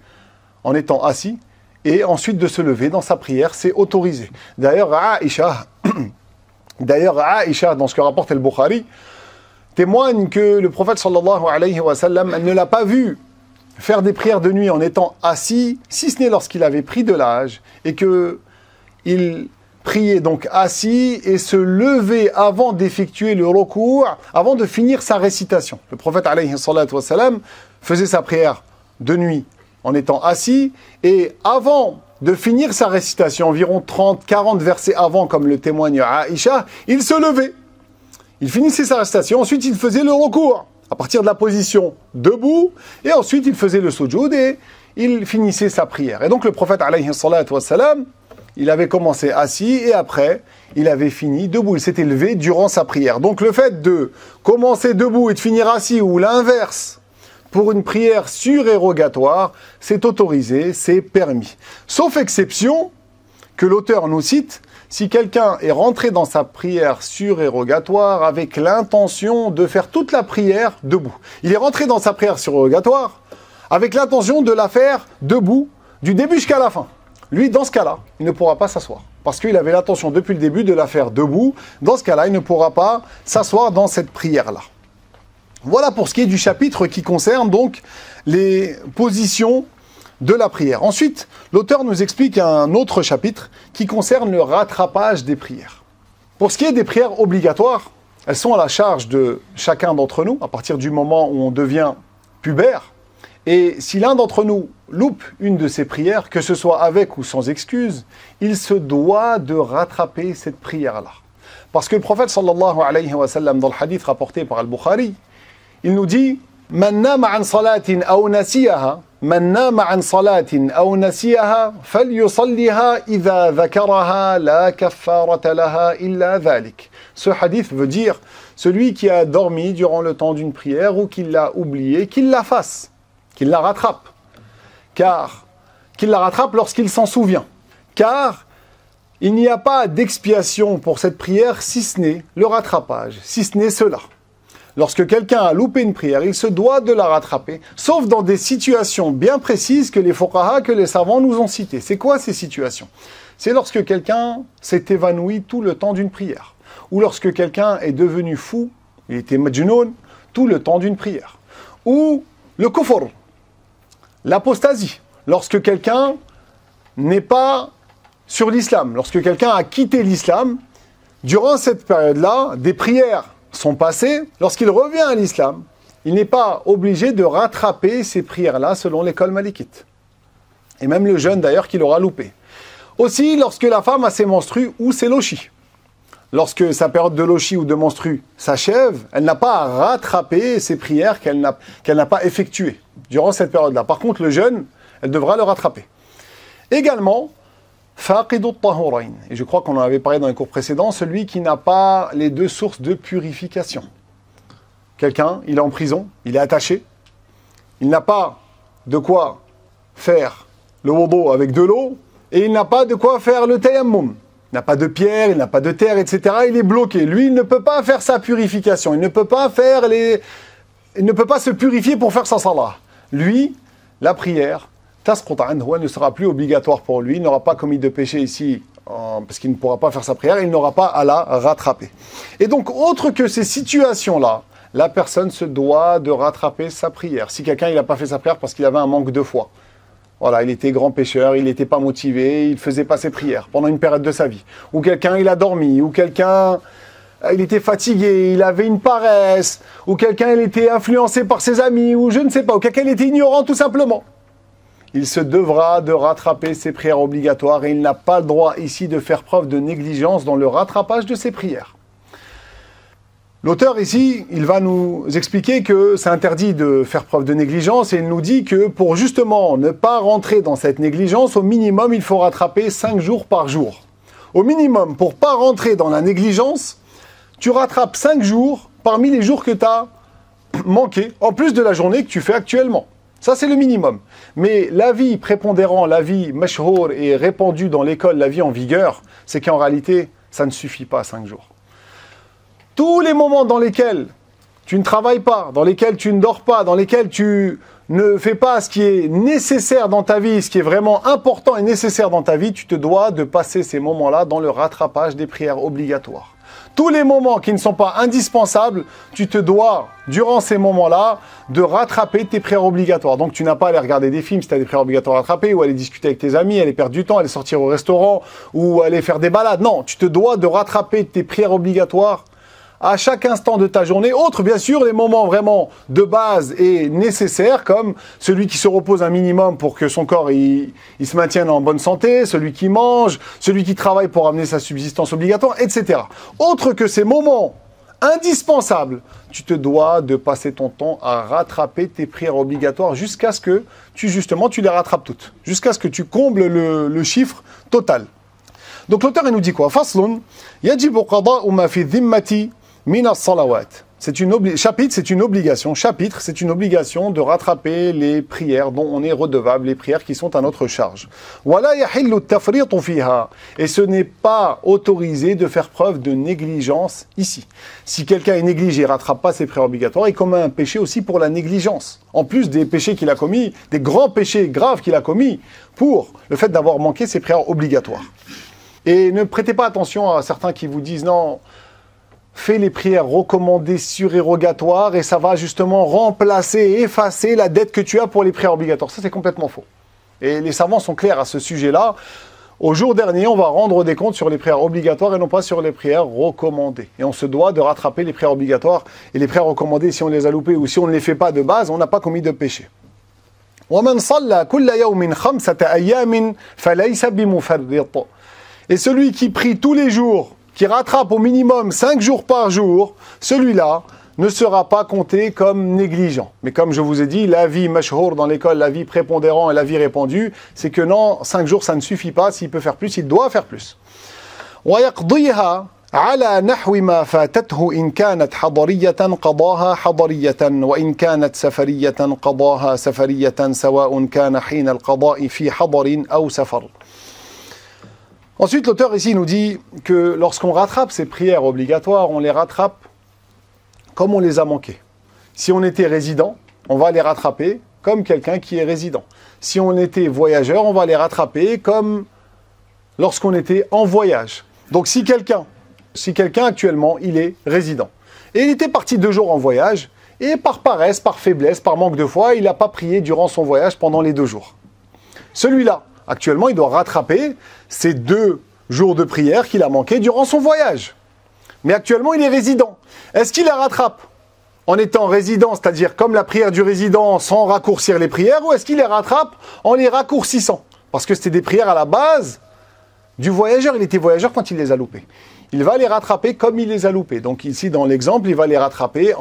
A: en étant assis et ensuite de se lever dans sa prière, c'est autorisé. D'ailleurs, Aïcha, dans ce que rapporte el-Bukhari, témoigne que le prophète sallallahu alayhi wa sallam ne l'a pas vu faire des prières de nuit en étant assis, si ce n'est lorsqu'il avait pris de l'âge et qu'il prier donc assis et se lever avant d'effectuer le recours, avant de finir sa récitation. Le prophète alayhi salatu wa salam faisait sa prière de nuit en étant assis et avant de finir sa récitation, environ 30-40 versets avant, comme le témoigne Aïcha, il se levait. Il finissait sa récitation, ensuite il faisait le recours à partir de la position debout et ensuite il faisait le sujoud et il finissait sa prière. Et donc le prophète alayhi salatu wa salam, il avait commencé assis et après, il avait fini debout. Il s'était levé durant sa prière. Donc le fait de commencer debout et de finir assis ou l'inverse pour une prière surérogatoire, c'est autorisé, c'est permis. Sauf exception que l'auteur nous cite, si quelqu'un est rentré dans sa prière surérogatoire avec l'intention de faire toute la prière debout. Il est rentré dans sa prière surérogatoire avec l'intention de la faire debout du début jusqu'à la fin. Lui, dans ce cas-là, il ne pourra pas s'asseoir. Parce qu'il avait l'intention depuis le début de la faire debout. Dans ce cas-là, il ne pourra pas s'asseoir dans cette prière-là. Voilà pour ce qui est du chapitre qui concerne donc les positions de la prière. Ensuite, l'auteur nous explique un autre chapitre qui concerne le rattrapage des prières. Pour ce qui est des prières obligatoires, elles sont à la charge de chacun d'entre nous à partir du moment où on devient pubère. Et si l'un d'entre nous loupe une de ces prières, que ce soit avec ou sans excuse, il se doit de rattraper cette prière-là. Parce que le prophète sallallahu alayhi wa sallam, dans le hadith rapporté par Al-Bukhari, il nous dit « Man nama an salatin aw nasiyaha, man nama an salatin aw nasiyaha, falyusalliha idha dhakaraha la kaffarata laha illa dhalik » Ce hadith veut dire « Celui qui a dormi durant le temps d'une prière ou qui l'a oublié, qu'il la fasse, qu'il la rattrape. » Car qu'il la rattrape lorsqu'il s'en souvient. Car il n'y a pas d'expiation pour cette prière si ce n'est le rattrapage, si ce n'est cela. Lorsque quelqu'un a loupé une prière, il se doit de la rattraper, sauf dans des situations bien précises que les fuqaha, que les savants nous ont citées. C'est quoi ces situations? C'est lorsque quelqu'un s'est évanoui tout le temps d'une prière, ou lorsque quelqu'un est devenu fou, il était majnoun, tout le temps d'une prière, ou le kufr, l'apostasie, lorsque quelqu'un n'est pas sur l'islam, lorsque quelqu'un a quitté l'islam, durant cette période-là, des prières sont passées, lorsqu'il revient à l'islam, il n'est pas obligé de rattraper ces prières-là selon l'école malikite. Et même le jeûne d'ailleurs qu'il aura loupé. Aussi, lorsque la femme a ses menstrues ou ses lochis. Lorsque sa période de lochi ou de menstru s'achève, elle n'a pas à rattraper ses prières qu'elle n'a pas effectuées durant cette période-là. Par contre, le jeûne, elle devra le rattraper. Également, faqidut tahurain. Et je crois qu'on en avait parlé dans les cours précédents, celui qui n'a pas les deux sources de purification. Quelqu'un, il est en prison, il est attaché, il n'a pas de quoi faire le wudu avec de l'eau, et il n'a pas de quoi faire le tayammum. Il n'a pas de pierre, il n'a pas de terre, etc. Il est bloqué. Lui, il ne peut pas faire sa purification. Il ne peut pas se purifier pour faire sa salah. Lui, la prière, tasqut anhu, ne sera plus obligatoire pour lui. Il n'aura pas commis de péché ici parce qu'il ne pourra pas faire sa prière, il n'aura pas à la rattraper. Et donc, autre que ces situations-là, la personne se doit de rattraper sa prière. Si quelqu'un n'a pas fait sa prière parce qu'il avait un manque de foi, voilà, il était grand pécheur, il n'était pas motivé, il ne faisait pas ses prières pendant une période de sa vie. Ou quelqu'un, il a dormi, ou quelqu'un, il était fatigué, il avait une paresse, ou quelqu'un, il était influencé par ses amis, ou je ne sais pas, ou quelqu'un, il était ignorant tout simplement. Il se devra de rattraper ses prières obligatoires et il n'a pas le droit ici de faire preuve de négligence dans le rattrapage de ses prières. L'auteur ici, il va nous expliquer que c'est interdit de faire preuve de négligence et il nous dit que pour justement ne pas rentrer dans cette négligence, au minimum, il faut rattraper 5 jours par jour. Au minimum, pour ne pas rentrer dans la négligence, tu rattrapes 5 jours parmi les jours que tu as manqués, en plus de la journée que tu fais actuellement. Ça, c'est le minimum. Mais l'avis prépondérant, l'avis mashhour et répandu dans l'école, l'avis en vigueur, c'est qu'en réalité, ça ne suffit pas 5 jours. Tous les moments dans lesquels tu ne travailles pas, dans lesquels tu ne dors pas, dans lesquels tu ne fais pas ce qui est nécessaire dans ta vie, ce qui est vraiment important et nécessaire dans ta vie, tu te dois de passer ces moments-là dans le rattrapage des prières obligatoires. Tous les moments qui ne sont pas indispensables, tu te dois, durant ces moments-là, de rattraper tes prières obligatoires. Donc tu n'as pas à aller regarder des films si tu as des prières obligatoires à rattraper, ou aller discuter avec tes amis, aller perdre du temps, aller sortir au restaurant, ou aller faire des balades. Non, tu te dois de rattraper tes prières obligatoires à chaque instant de ta journée, autre bien sûr les moments vraiment de base et nécessaires, comme celui qui se repose un minimum pour que son corps il se maintienne en bonne santé, celui qui mange, celui qui travaille pour amener sa subsistance obligatoire, etc. Autre que ces moments indispensables, tu te dois de passer ton temps à rattraper tes prières obligatoires jusqu'à ce que tu les rattrapes toutes, jusqu'à ce que tu combles le chiffre total. Donc l'auteur il nous dit quoi? Faslun yajibu qada'u ma fi dhimmati Mina salawat. C'est une obligation. Chapitre, c'est une obligation de rattraper les prières dont on est redevable, les prières qui sont à notre charge. Wala yahillu tafritu fiha. Et ce n'est pas autorisé de faire preuve de négligence ici. Si quelqu'un est négligé et ne rattrape pas ses prières obligatoires, il commet un péché aussi pour la négligence. En plus des péchés qu'il a commis, des grands péchés graves qu'il a commis pour le fait d'avoir manqué ses prières obligatoires. Et ne prêtez pas attention à certains qui vous disent non, fais les prières recommandées surérogatoires et ça va justement remplacer et effacer la dette que tu as pour les prières obligatoires. Ça, c'est complètement faux. Et les savants sont clairs à ce sujet-là. Au jour dernier, on va rendre des comptes sur les prières obligatoires et non pas sur les prières recommandées. Et on se doit de rattraper les prières obligatoires et les prières recommandées. Si on les a loupées ou si on ne les fait pas de base, on n'a pas commis de péché. Et celui qui prie tous les jours, qui rattrape au minimum 5 jours par jour, celui-là ne sera pas compté comme négligent. Mais comme je vous ai dit, l'avis mashhour dans l'école, l'avis prépondérant et l'avis répandu, c'est que non, 5 jours ça ne suffit pas, s'il peut faire plus, il doit faire plus. وَيَقْضِيهَا عَلَى نَحْوِ مَا فَاتَتْهُ إِنْ كَانَتْ حَضَرِيَّةً قَضَاهَا حَضَرِيَّةً وَإِنْ كَانَتْ سَفَرِيَّةً قَضَاهَا سَفَرِيَّةً سَوَاءٌ كَانَ حِينَ الْقَضَاءِ فِي حَضَرٍ أَوْ سَفَرٍ. Ensuite, l'auteur ici nous dit que lorsqu'on rattrape ces prières obligatoires, on les rattrape comme on les a manquées. Si on était résident, on va les rattraper comme quelqu'un qui est résident. Si on était voyageur, on va les rattraper comme lorsqu'on était en voyage. Donc si quelqu'un actuellement, il est résident, et il était parti 2 jours en voyage, et par paresse, par faiblesse, par manque de foi, il n'a pas prié durant son voyage pendant les 2 jours. Celui-là, actuellement, il doit rattraper ces 2 jours de prière qu'il a manqué durant son voyage. Mais actuellement, il est résident. Est-ce qu'il la rattrape en étant résident, c'est-à-dire comme la prière du résident sans raccourcir les prières, ou est-ce qu'il les rattrape en les raccourcissant? Parce que c'était des prières à la base du voyageur. Il était voyageur quand il les a loupées. Il va les rattraper comme il les a loupées. Donc ici, dans l'exemple, il va les rattraper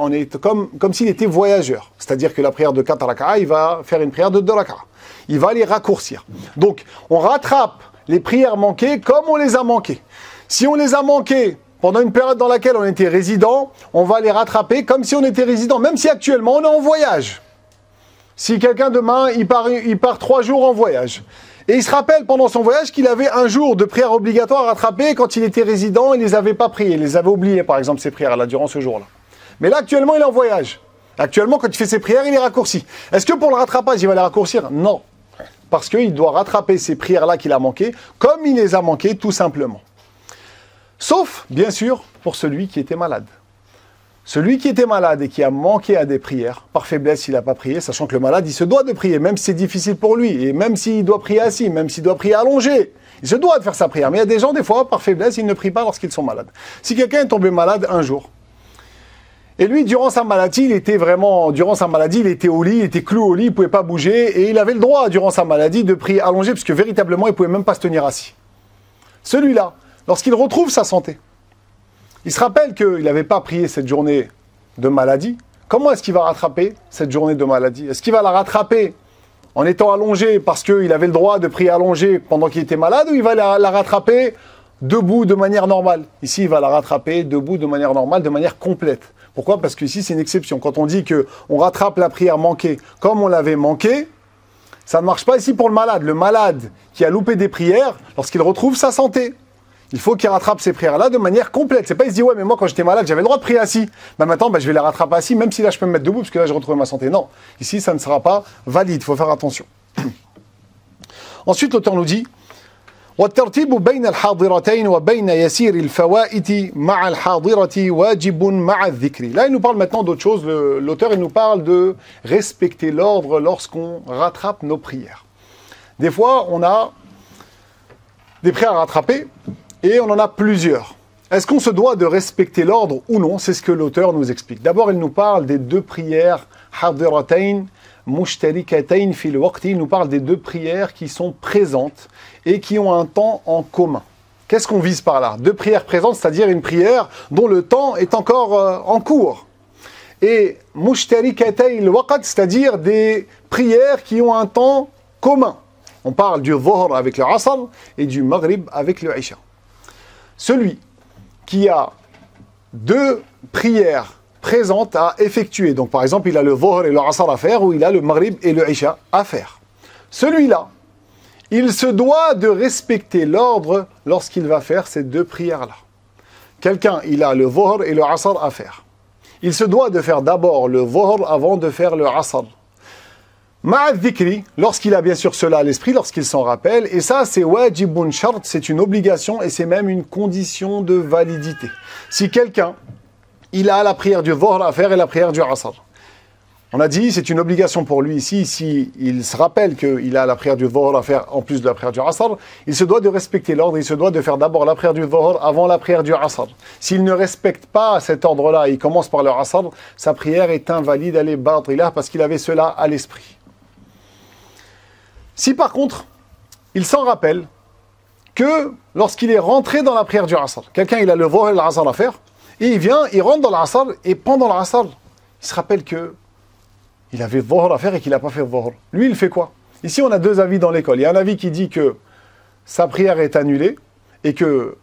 A: comme s'il était voyageur. C'est-à-dire que la prière de 4 raka'a, il va faire une prière de 2 raka'a. Il va les raccourcir. Donc, on rattrape les prières manquées comme on les a manquées. Si on les a manquées pendant une période dans laquelle on était résident, on va les rattraper comme si on était résident, même si actuellement on est en voyage. Si quelqu'un demain, il part 3 jours en voyage, et il se rappelle pendant son voyage qu'il avait 1 jour de prière obligatoire à rattraper quand il était résident, il ne les avait pas priées, il les avait oubliées par exemple ces prières-là durant ce jour-là. Mais là actuellement il est en voyage. Actuellement quand il fait ses prières, il les raccourcit. Est-ce que pour le rattrapage, il va les raccourcir? Non. parce qu'il doit rattraper ces prières-là qu'il a manquées, comme il les a manquées tout simplement. Sauf, bien sûr, pour celui qui était malade. Celui qui était malade et qui a manqué à des prières, par faiblesse, il n'a pas prié, sachant que le malade, il se doit de prier, même si c'est difficile pour lui, et même s'il doit prier assis, même s'il doit prier allongé, il se doit de faire sa prière. Mais il y a des gens, des fois, par faiblesse, ils ne prient pas lorsqu'ils sont malades. Si quelqu'un est tombé malade un jour, et lui, durant sa maladie, il était au lit, il était cloué au lit, il ne pouvait pas bouger, et il avait le droit, durant sa maladie, de prier allongé, parce que véritablement, il ne pouvait même pas se tenir assis. Celui-là, lorsqu'il retrouve sa santé, il se rappelle qu'il n'avait pas prié cette journée de maladie. Comment est-ce qu'il va rattraper cette journée de maladie? Est-ce qu'il va la rattraper en étant allongé parce qu'il avait le droit de prier allongé pendant qu'il était malade, ou il va la rattraper debout de manière normale? Ici, il va la rattraper debout de manière normale, de manière complète. Pourquoi? Parce qu'ici, c'est une exception. Quand on dit qu'on rattrape la prière manquée comme on l'avait manquée, ça ne marche pas ici pour le malade. Le malade qui a loupé des prières, lorsqu'il retrouve sa santé, il faut qu'il rattrape ces prières-là de manière complète. C'est pas, il se dit, ouais, mais moi, quand j'étais malade, j'avais le droit de prier assis. Ben maintenant, je vais les rattraper assis, même si là, je peux me mettre debout, parce que là, j'ai retrouvé ma santé. Non. Ici, ça ne sera pas valide. Il faut faire attention. Ensuite, l'auteur nous dit, والترتيب بين الحاضرتين وبين يسير الفوائت مع الحاضرة واجب مع الذكر. Là, il nous parle maintenant d'autre chose. L'auteur, il nous parle de respecter l'ordre lorsqu'on rattrape nos prières. Des fois, on a des prières à rattraper, et on en a plusieurs. Est-ce qu'on se doit de respecter l'ordre ou non? C'est ce que l'auteur nous explique. D'abord, il nous parle des deux prières hadiratayn, mushtarikatayn fil waqti. Il nous parle des deux prières qui sont présentes et qui ont un temps en commun. Qu'est-ce qu'on vise par là? Deux prières présentes, c'est-à-dire une prière dont le temps est encore en cours. Et mushtarikatayn waqt, c'est-à-dire des prières qui ont un temps commun. On parle du Dhuhr avec le Asr et du Maghrib avec le Isha. Celui qui a deux prières présentes à effectuer, donc par exemple il a le Dhuhr et le Asr à faire, ou il a le Maghrib et le Isha à faire. Celui-là, il se doit de respecter l'ordre lorsqu'il va faire ces deux prières-là. Quelqu'un, il a le Dhuhr et le Asr à faire. Il se doit de faire d'abord le Dhuhr avant de faire le Asr. Ma'ad dhikri, lorsqu'il a bien sûr cela à l'esprit, lorsqu'il s'en rappelle, et ça c'est wajibun shart, c'est une obligation et c'est même une condition de validité. Si quelqu'un, il a la prière du Dhuhr à faire et la prière du Asr, on a dit c'est une obligation pour lui ici, si il se rappelle qu'il a la prière du Dhuhr à faire en plus de la prière du Asr, il se doit de respecter l'ordre, il se doit de faire d'abord la prière du Dhuhr avant la prière du Asr. S'il ne respecte pas cet ordre-là, il commence par le Asr, sa prière est invalide, elle est batilah parce qu'il avait cela à l'esprit. Si par contre, il s'en rappelle que lorsqu'il est rentré dans la prière du Asr, quelqu'un il a le Dhuhr et l'Asr à faire, et il vient, il rentre dans l'Asr, et pendant l'Asr, il se rappelle que il avait le Dhuhr à faire et qu'il n'a pas fait le Dhuhr. Lui, il fait quoi? Ici, on a deux avis dans l'école. Il y a un avis qui dit que sa prière est annulée, et que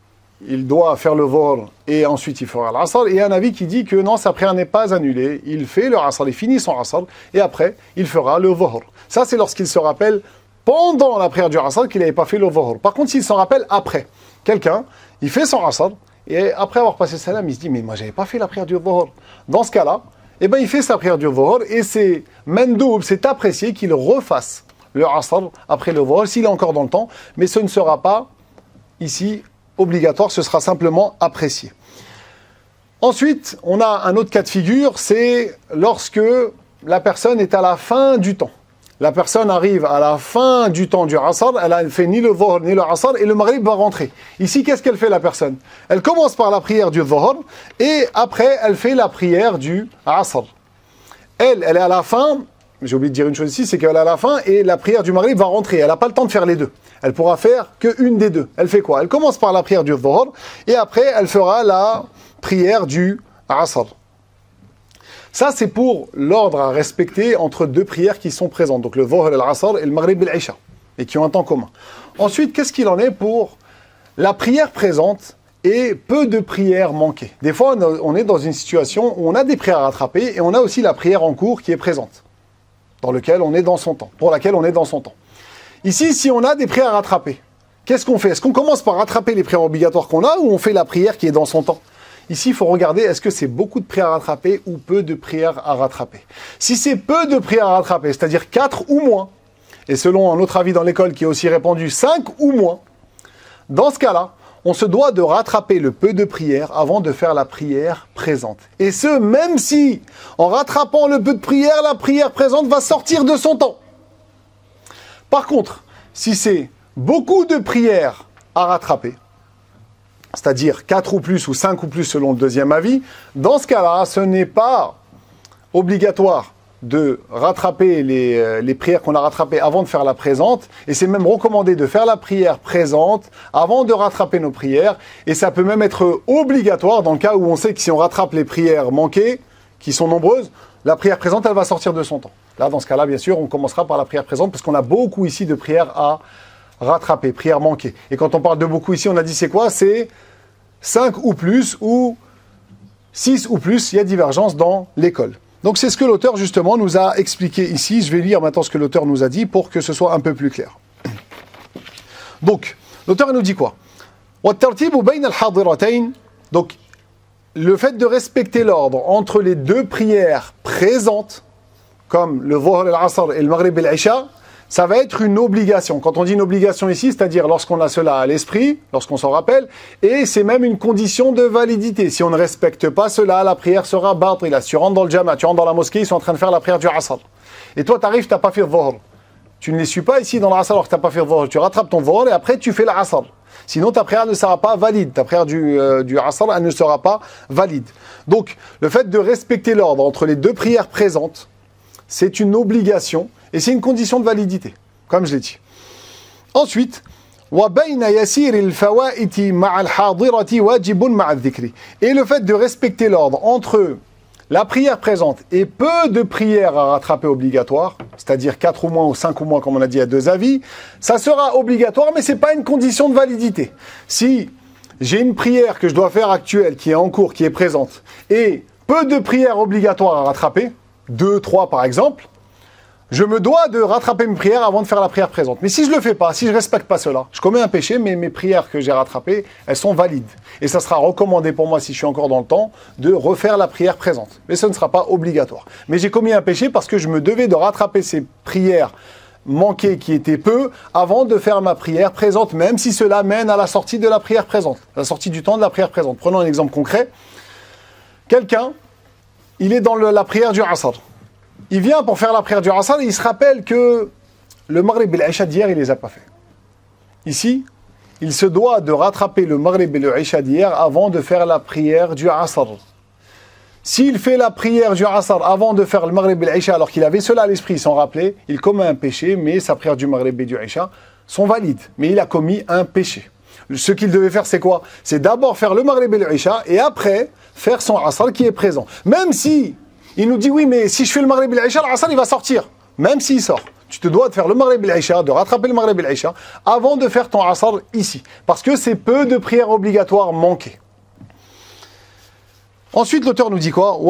A: il doit faire le Dhuhr, et ensuite il fera l'Asr, et un avis qui dit que non, sa prière n'est pas annulée, il fait le Asr, il finit son Asr, et après, il fera le Dhuhr. Ça, c'est lorsqu'il se rappelle pendant la prière du Asr qu'il n'avait pas fait le Dhuhr. Par contre, s'il s'en rappelle après, quelqu'un, il fait son Asr, et après avoir passé salam, il se dit, mais moi, j'avais pas fait la prière du Dhuhr. Dans ce cas-là, eh ben, il fait sa prière du Dhuhr, et c'est mandoub, c'est apprécié qu'il refasse le Asr après le Dhuhr, s'il est encore dans le temps, mais ce ne sera pas, ici, obligatoire, ce sera simplement apprécié. Ensuite, on a un autre cas de figure, c'est lorsque la personne est à la fin du temps. La personne arrive à la fin du temps du Asr, elle a fait ni le Dhuhr ni le Asr, et le Maghrib va rentrer. Ici, qu'est-ce qu'elle fait la personne? Elle commence par la prière du Dhuhr, et après, elle fait la prière du Asr. Elle est à la fin, j'ai oublié de dire une chose ici, c'est qu'elle est à la fin, et la prière du Maghrib va rentrer. Elle n'a pas le temps de faire les deux. Elle pourra faire qu'une des deux. Elle fait quoi? Elle commence par la prière du Dhuhr, et après, elle fera la prière du Asr. Ça, c'est pour l'ordre à respecter entre deux prières qui sont présentes. Donc le Dhuhr et l'Asr et le Maghrib et l'Isha. Et qui ont un temps commun. Ensuite, qu'est-ce qu'il en est pour la prière présente et peu de prières manquées? Des fois, on est dans une situation où on a des prières à rattraper et on a aussi la prière en cours qui est présente. Dans laquelle on est dans son temps. Pour laquelle on est dans son temps. Ici, si on a des prières à rattraper, qu'est-ce qu'on fait? Est-ce qu'on commence par rattraper les prières obligatoires qu'on a ou on fait la prière qui est dans son temps? Ici, il faut regarder, est-ce que c'est beaucoup de prières à rattraper ou peu de prières à rattraper? Si c'est peu de prières à rattraper, c'est-à-dire 4 ou moins, et selon un autre avis dans l'école qui est aussi répandu, 5 ou moins, dans ce cas-là, on se doit de rattraper le peu de prière avant de faire la prière présente. Et ce, même si, en rattrapant le peu de prière, la prière présente va sortir de son temps. Par contre, si c'est beaucoup de prières à rattraper, c'est-à-dire 4 ou plus ou 5 ou plus selon le deuxième avis, dans ce cas-là, ce n'est pas obligatoire de rattraper les prières qu'on a rattrapées avant de faire la présente, et c'est même recommandé de faire la prière présente avant de rattraper nos prières, et ça peut même être obligatoire dans le cas où on sait que si on rattrape les prières manquées, qui sont nombreuses, la prière présente, elle va sortir de son temps. Là, dans ce cas-là, bien sûr, on commencera par la prière présente, parce qu'on a beaucoup ici de prières à rattraper, prières manquées. Et quand on parle de beaucoup ici, on a dit c'est quoi? C'est 5 ou plus, ou 6 ou plus, il y a divergence dans l'école. Donc c'est ce que l'auteur justement nous a expliqué ici. Je vais lire maintenant ce que l'auteur nous a dit pour que ce soit un peu plus clair. Donc, l'auteur nous dit quoi? Donc, le fait de respecter l'ordre entre les deux prières présentes, comme le Dhuhr al-Asr et le Maghrib al-Isha, ça va être une obligation. Quand on dit une obligation ici, c'est-à-dire lorsqu'on a cela à l'esprit, lorsqu'on s'en rappelle, et c'est même une condition de validité. Si on ne respecte pas cela, la prière sera batila. Si tu rentres dans le jama, tu rentres dans la mosquée, ils sont en train de faire la prière du Asr. Et toi, tu arrives, tu n'as pas fait le Dhuhr. Tu ne les suis pas ici dans l'Asr alors que tu n'as pas fait le Dhuhr. Tu rattrapes ton Dhuhr et après tu fais l'Asr. Sinon, ta prière ne sera pas valide. Ta prière du Asr, elle ne sera pas valide. Donc, le fait de respecter l'ordre entre les deux prières présentes, c'est une obligation et c'est une condition de validité, comme je l'ai dit. Ensuite, et le fait de respecter l'ordre entre la prière présente et peu de prières à rattraper obligatoires, c'est-à-dire 4 ou moins ou 5 ou moins, comme on a dit à deux avis, ça sera obligatoire, mais ce n'est pas une condition de validité. Si j'ai une prière que je dois faire actuelle, qui est en cours, qui est présente, et peu de prières obligatoires à rattraper, 2, 3 par exemple, je me dois de rattraper mes prières avant de faire la prière présente. Mais si je ne le fais pas, si je ne respecte pas cela, je commets un péché, mais mes prières que j'ai rattrapées, elles sont valides. Et ça sera recommandé pour moi, si je suis encore dans le temps, de refaire la prière présente. Mais ce ne sera pas obligatoire. Mais j'ai commis un péché parce que je me devais de rattraper ces prières manquées qui étaient peu avant de faire ma prière présente, même si cela mène à la sortie de la prière présente, la sortie du temps de la prière présente. Prenons un exemple concret. Quelqu'un, il est dans la prière du Asr. Il vient pour faire la prière du Asr et il se rappelle que le Maghrib et l'Isha d'hier, il ne les a pas fait. Ici, il se doit de rattraper le Maghrib et l'Isha d'hier avant de faire la prière du Asr. S'il fait la prière du Asr avant de faire le Maghrib et l'Isha, alors qu'il avait cela à l'esprit, il s'en rappelait, il commet un péché, mais sa prière du Maghrib et du Isha sont valides. Mais il a commis un péché. Ce qu'il devait faire, c'est quoi? C'est d'abord faire le Maghrib et l'Isha et après faire son Asr qui est présent. Même si il nous dit oui, mais si je fais le Maghrib et l'Isha, l'Asr il va sortir. Même s'il sort. Tu te dois de faire le Maghrib et l'Isha, de rattraper le Maghrib et l'Isha avant de faire ton Asr ici. Parce que c'est peu de prières obligatoires manquées. Ensuite, l'auteur nous dit quoi?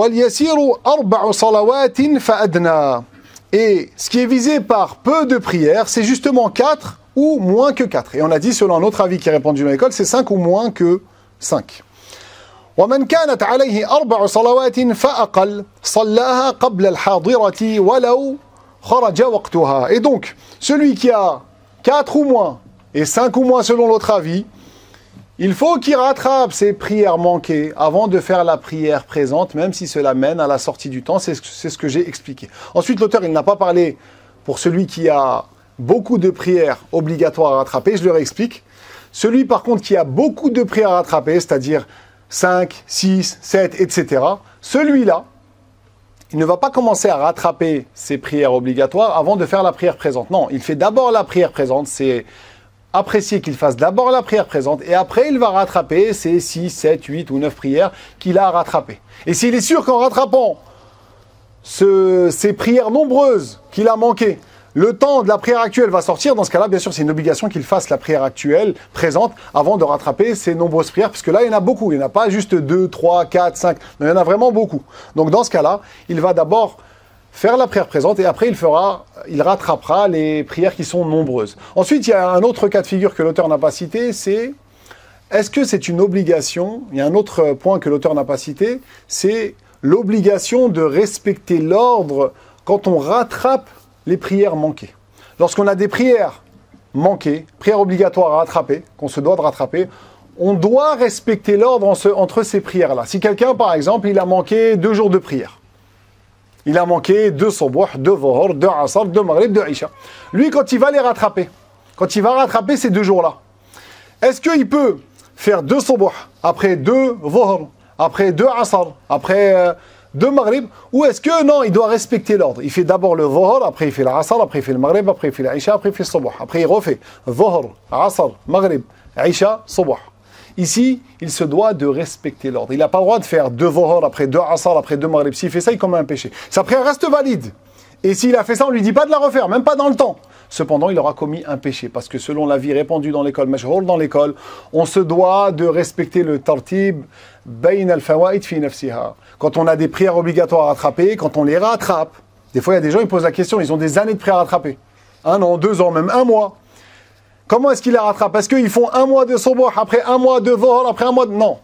A: Et ce qui est visé par peu de prières, c'est justement 4 ou moins que 4. Et on a dit, selon un autre avis qui est répandu dans l'école, c'est 5 ou moins que 5. ومن كانت عليه 4 صلوات فأقل صلاها قبل الحاضرة ولو خرج وقتها. Et donc, celui qui a 4 ou moins et 5 ou moins selon l'autre avis, il faut qu'il rattrape ses prières manquées avant de faire la prière présente, même si cela mène à la sortie du temps. C'est ce que j'ai expliqué. Ensuite, l'auteur, il n'a pas parlé pour celui qui a beaucoup de prières obligatoires à rattraper, je le réexplique. Celui, par contre, qui a beaucoup de prières à rattraper, c'est-à-dire 5, 6, 7, etc. Celui-là, il ne va pas commencer à rattraper ses prières obligatoires avant de faire la prière présente. Non, il fait d'abord la prière présente. C'est apprécié qu'il fasse d'abord la prière présente et après il va rattraper ses 6, 7, 8 ou 9 prières qu'il a à rattraper. Et s'il est sûr qu'en rattrapant ces prières nombreuses qu'il a manquées, le temps de la prière actuelle va sortir, dans ce cas-là, bien sûr, c'est une obligation qu'il fasse la prière actuelle, présente, avant de rattraper ces nombreuses prières, parce que là, il y en a beaucoup. Il n'y en a pas juste 2, 3, 4, 5, mais il y en a vraiment beaucoup. Donc, dans ce cas-là, il va d'abord faire la prière présente, et après, il rattrapera les prières qui sont nombreuses. Ensuite, il y a un autre cas de figure que l'auteur n'a pas cité, c'est, est-ce que c'est une obligation? Il y a un autre point que l'auteur n'a pas cité, c'est l'obligation de respecter l'ordre quand on rattrape les prières manquées. lorsqu'on a des prières manquées, prières obligatoires à rattraper, qu'on se doit de rattraper, on doit respecter l'ordre entre ces prières-là. Si quelqu'un, par exemple, il a manqué 2 jours de prière, il a manqué 2 subuh, 2 dhuhr, 2 asr, 2 maghrib, 2 isha. Lui, quand il va les rattraper, quand il va rattraper ces 2 jours-là, est-ce qu'il peut faire 2 subuh, après 2 dhuhr, après 2 asr, après 2 maghrib, ou est-ce que non, il doit respecter l'ordre? Il fait d'abord le dhuhr, après il fait l'asr, après il fait le maghrib, après il fait l'isha, après il fait le subuh. Après il refait dhuhr, asr, maghrib, isha, subuh. Ici, il se doit de respecter l'ordre. Il n'a pas le droit de faire 2 dhuhr, après 2 asr, après 2 maghrib. S'il fait ça, il commet un péché. Sa prière reste valide. Et s'il a fait ça, on ne lui dit pas de la refaire, même pas dans le temps. Cependant, il aura commis un péché. Parce que selon l'avis répandu dans l'école, mashhour dans l'école, on se doit de respecter le tartib bayn al-fawaid fi nafsiha. Quand on a des prières obligatoires à rattraper, quand on les rattrape, des fois, il y a des gens qui posent la question, ils ont des années de prières à rattraper. 1 an, 2 ans, même 1 mois. Comment est-ce qu'ils la rattrapent? Est-ce qu'ils font 1 mois de subuh, après 1 mois de dhuhr, après 1 mois de... Non.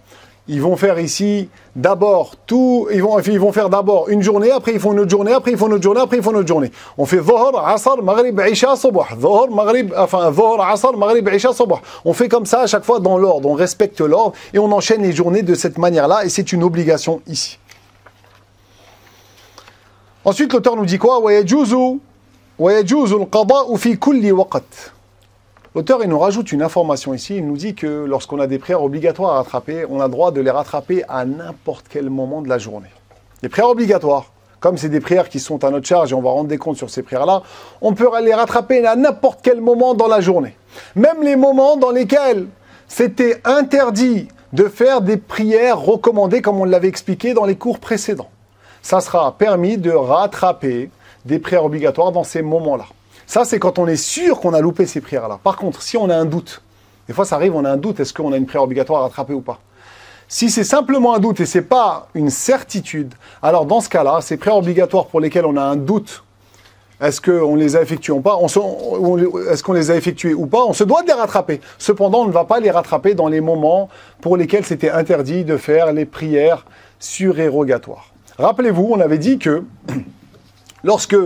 A: Ils vont faire ici d'abord tout, ils vont faire d'abord une journée, après ils font une autre journée, après ils font une autre journée, après ils font une autre journée. On fait dhuhr, asr, maghrib, isha, subuh. Dhuhr, maghrib, enfin dhuhr, asr, maghrib, isha, subuh. On fait comme ça à chaque fois dans l'ordre, on respecte l'ordre et on enchaîne les journées de cette manière-là et c'est une obligation ici. Ensuite l'auteur nous dit quoi? Wa yajuzu al-qada'u fi kulli waqt. L'auteur, il nous rajoute une information ici, il nous dit que lorsqu'on a des prières obligatoires à rattraper, on a le droit de les rattraper à n'importe quel moment de la journée. Les prières obligatoires, comme c'est des prières qui sont à notre charge et on va rendre des comptes sur ces prières-là, on peut les rattraper à n'importe quel moment dans la journée. Même les moments dans lesquels c'était interdit de faire des prières recommandées, comme on l'avait expliqué dans les cours précédents. Ça sera permis de rattraper des prières obligatoires dans ces moments-là. Ça, c'est quand on est sûr qu'on a loupé ces prières-là. Par contre, si on a un doute, des fois ça arrive, on a un doute, est-ce qu'on a une prière obligatoire à rattraper ou pas? Si c'est simplement un doute et ce n'est pas une certitude, alors dans ce cas-là, ces prières obligatoires pour lesquelles on a un doute, est-ce qu'on les a effectuées ou pas? Est-ce qu'on les a effectuées ou pas? On se doit de les rattraper. Cependant, on ne va pas les rattraper dans les moments pour lesquels c'était interdit de faire les prières surérogatoires. Rappelez-vous, on avait dit que lorsque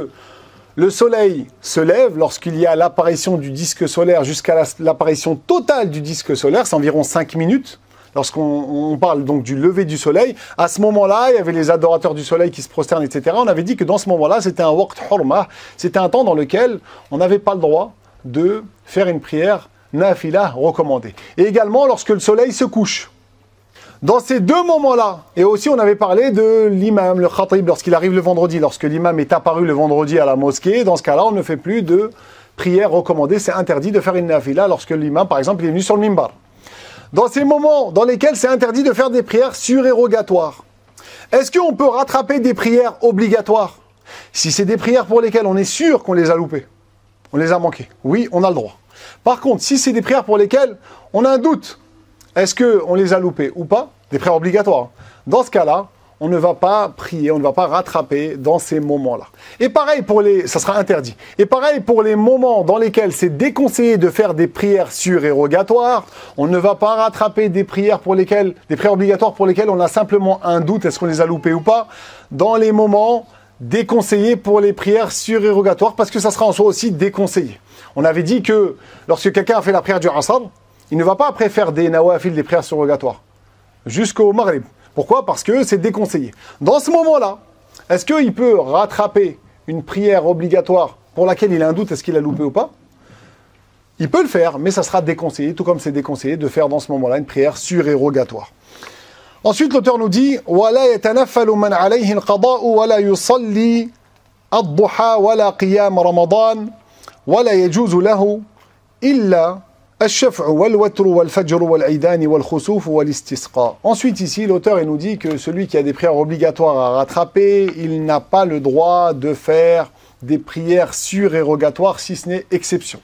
A: le soleil se lève, lorsqu'il y a l'apparition du disque solaire jusqu'à l'apparition totale du disque solaire, c'est environ 5 minutes, lorsqu'on parle donc du lever du soleil, à ce moment-là, il y avait les adorateurs du soleil qui se prosternent, etc. On avait dit que dans ce moment-là, c'était un waqt hurma, c'était un temps dans lequel on n'avait pas le droit de faire une prière nafila recommandée. Et également lorsque le soleil se couche. Dans ces 2 moments-là, et aussi on avait parlé de l'imam, le khatib, lorsqu'il arrive le vendredi, lorsque l'imam est apparu le vendredi à la mosquée, dans ce cas-là, on ne fait plus de prière recommandée, c'est interdit de faire une nafila lorsque l'imam, par exemple, est venu sur le mimbar. Dans ces moments dans lesquels c'est interdit de faire des prières surérogatoires, est-ce qu'on peut rattraper des prières obligatoires? Si c'est des prières pour lesquelles on est sûr qu'on les a loupées, on les a manquées, oui, on a le droit. Par contre, si c'est des prières pour lesquelles on a un doute, est-ce qu'on les a loupées ou pas? Des prières obligatoires. Dans ce cas-là, on ne va pas prier, on ne va pas rattraper dans ces moments-là. Et pareil pour ça sera interdit. Et pareil pour les moments dans lesquels c'est déconseillé de faire des prières surérogatoires, on ne va pas rattraper des prières obligatoires pour lesquelles on a simplement un doute, est-ce qu'on les a loupées ou pas, dans les moments déconseillés pour les prières surérogatoires, parce que ça sera en soi aussi déconseillé. On avait dit que lorsque quelqu'un a fait la prière du Asr, il ne va pas après faire des nawafil, des prières surrogatoires, jusqu'au Maghrib. Pourquoi? Parce que c'est déconseillé. Dans ce moment-là, est-ce qu'il peut rattraper une prière obligatoire pour laquelle il a un doute, est-ce qu'il a loupé ou pas? Il peut le faire, mais ça sera déconseillé, tout comme c'est déconseillé de faire dans ce moment-là une prière surérogatoire. Ensuite, l'auteur nous dit « وَلَا يَتَنَفَّلُ مَنْ عَلَيْهِ الْقَضَاءُ وَلَا يُصَلِّي الضُّحَى وَلَا قِيَامَ رَمَضَانَ وَلَا يَجُوزُ لَهُ إِلَّا الشفع والوتر والفجر والعيدان والخسوف والاستسقاء. Ensuite ici l'auteur il nous dit que celui qui a des prières obligatoires à rattraper, il n'a pas le droit de faire des prières surérogatoires si ce n'est exception.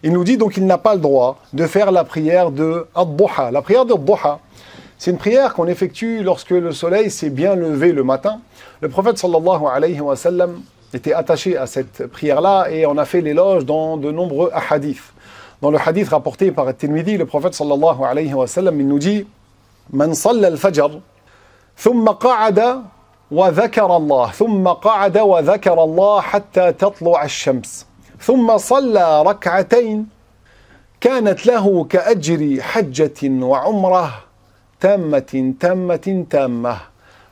A: Il nous dit donc qu'il n'a pas le droit de faire la prière de ad-duha. La prière de ad-duha, c'est une prière qu'on effectue lorsque le soleil s'est bien levé le matin. Le prophète sallallahu alayhi wa sallam était attaché à cette prière-là et on a fait l'éloge dans de nombreux hadiths. Dans le hadith rapporté par At-Tirmidhi, le prophète sallallahu alayhi wa sallam, il nous dit Man salla al-fajr, thumma qa'ada wa dhakara Allah, thumma qa'ada wa dhakara Allah hatta tatlu'a ash-shams. ثم صلى ركعتين كانت له كأجر حجة وعمرة تامة تامة تامة.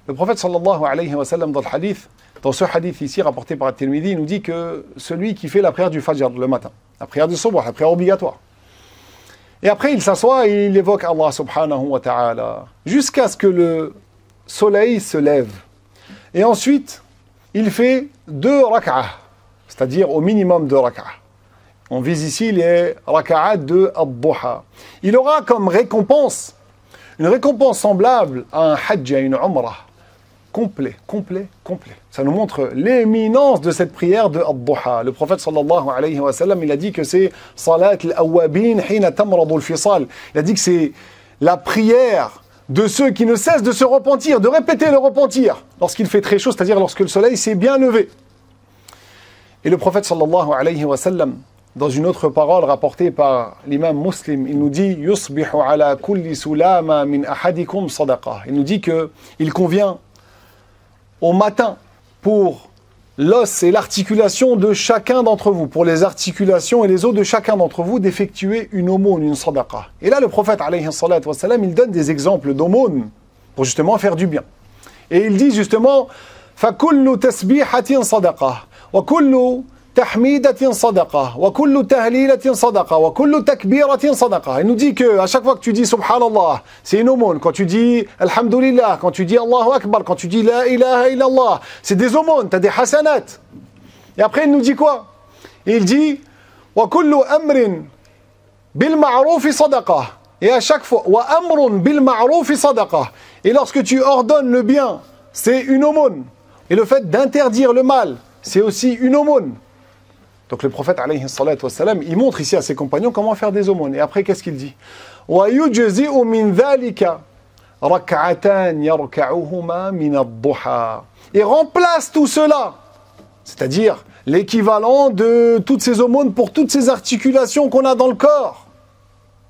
A: Le prophète sallallahu alayhi wa sallam dans ce hadith ici rapporté par At-Tirmidhi, nous dit que celui qui fait la prière du Fajr le matin, la prière du Subh, la prière obligatoire, et après il s'assoit et il évoque Allah subhanahu wa ta'ala jusqu'à ce que le soleil se lève. Et ensuite, il fait 2 rak'ah, c'est-à-dire au minimum 2 rak'ah. On vise ici les rak'ah de Ad-Duha. Il aura comme récompense, une récompense semblable à un hajj, à une umrah. Complet. Ça nous montre l'éminence de cette prière de Ad-Duha. Le prophète sallallahu alayhi wa sallam, il a dit que c'est salat al-awwabin hina tamradu al-fisal. Il a dit que c'est la prière de ceux qui ne cessent de se repentir, de répéter le repentir lorsqu'il fait très chaud, c'est-à-dire lorsque le soleil s'est bien levé. Et le prophète sallallahu alayhi wa sallam, dans une autre parole rapportée par l'imam Muslim, il nous dit yusbihu ala kulli sulama min ahadikum sadaqa. Il nous dit que il convient au matin pour l'os et l'articulation de chacun d'entre vous, pour les articulations et les os de chacun d'entre vous, d'effectuer une aumône, une sadaqa. Et là, le prophète, alayhi salatu wassalam, il donne des exemples d'aumône pour justement faire du bien. Et il dit justement فَكُلُّ تَسْبِيحَةٍ صَدَقَةٍ وَكُلُّ تَحْمِيدَةٍ صَدَقَةٍ وَكُلُّ تَهْلِيلَةٍ صَدَقَةٍ وَكُلُّ تَكْبِيرَةٍ صَدَقَةٍ. Il nous dit que à chaque fois que tu dis Subhanallah, c'est une aumône. Quand tu dis Alhamdulillah, quand tu dis Allahu Akbar, quand tu dis La ilaha illallah, c'est des aumônes, tu as des hasanat. Et après il nous dit quoi? Il dit وَكُلُّ أَمْرٍ بِالْمَعْرُوفِ صَدَقَةٍ. Et à chaque fois وَأَمْرٌ بِالْمَعْرُوفِ صَدَقَةٍ. Et lorsque tu ordonnes le bien, c'est une aumône. Et le fait d'interdire le mal, c'est aussi une aumône. Donc le prophète, alayhi salatu wassalam, il montre ici à ses compagnons comment faire des aumônes. Et après, qu'est-ce qu'il dit? وَيُجْزِئُ مِنْ ذَلِكَ رَكْعَتَانْ يَرْكَعُهُمَا مِنَ الضُّحَى. Et remplace tout cela, c'est-à-dire l'équivalent de toutes ces aumônes pour toutes ces articulations qu'on a dans le corps.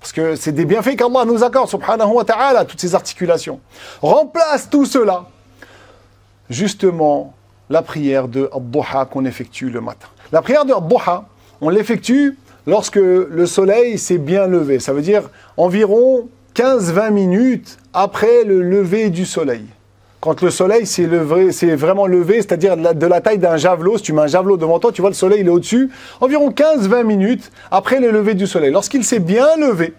A: Parce que c'est des bienfaits qu'Allah nous accorde, subhanahu wa ta'ala, toutes ces articulations. Remplace tout cela, justement, la prière de Ad-Duha qu'on effectue le matin. La prière de Ad-Duha, on l'effectue lorsque le soleil s'est bien levé. Ça veut dire environ 15-20 minutes après le lever du soleil. Quand le soleil s'est vraiment levé, c'est-à-dire de la taille d'un javelot, si tu mets un javelot devant toi, tu vois le soleil il est au-dessus, environ 15-20 minutes après le lever du soleil. Lorsqu'il s'est bien levé,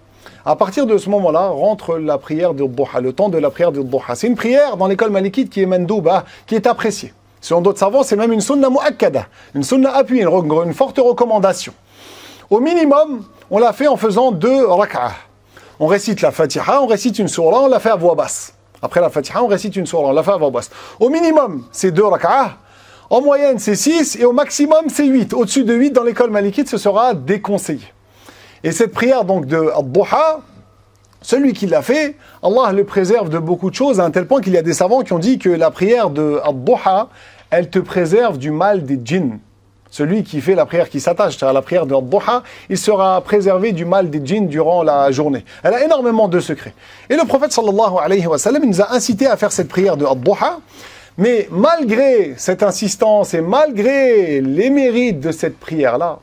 A: à partir de ce moment-là, rentre la prière de Ad-Duha, le temps de la prière de Ad-Duha. C'est une prière dans l'école malikite qui est mandouba, qui est appréciée. Selon d'autres savants, c'est même une sunna mu'akkada, une sunna appuyée, une forte recommandation. Au minimum, on l'a fait en faisant 2 rak'ah. On récite la Fatiha, on récite une sourate, on la fait à voix basse. Après la Fatiha, on récite une sourate, on la fait à voix basse. Au minimum, c'est 2 rak'ah. En moyenne, c'est 6 et au maximum, c'est 8. Au-dessus de 8, dans l'école malikite, ce sera déconseillé. Et cette prière donc de Ad-Duha, celui qui l'a fait, Allah le préserve de beaucoup de choses, à un tel point qu'il y a des savants qui ont dit que la prière de Ad-Duha, elle te préserve du mal des djinns. Celui qui fait la prière, qui s'attache à la prière de Ad-Duha, il sera préservé du mal des djinns durant la journée. Elle a énormément de secrets. Et le prophète sallallahu alayhi wa sallam, il nous a incité à faire cette prière de Ad-Duha, mais malgré cette insistance et malgré les mérites de cette prière-là,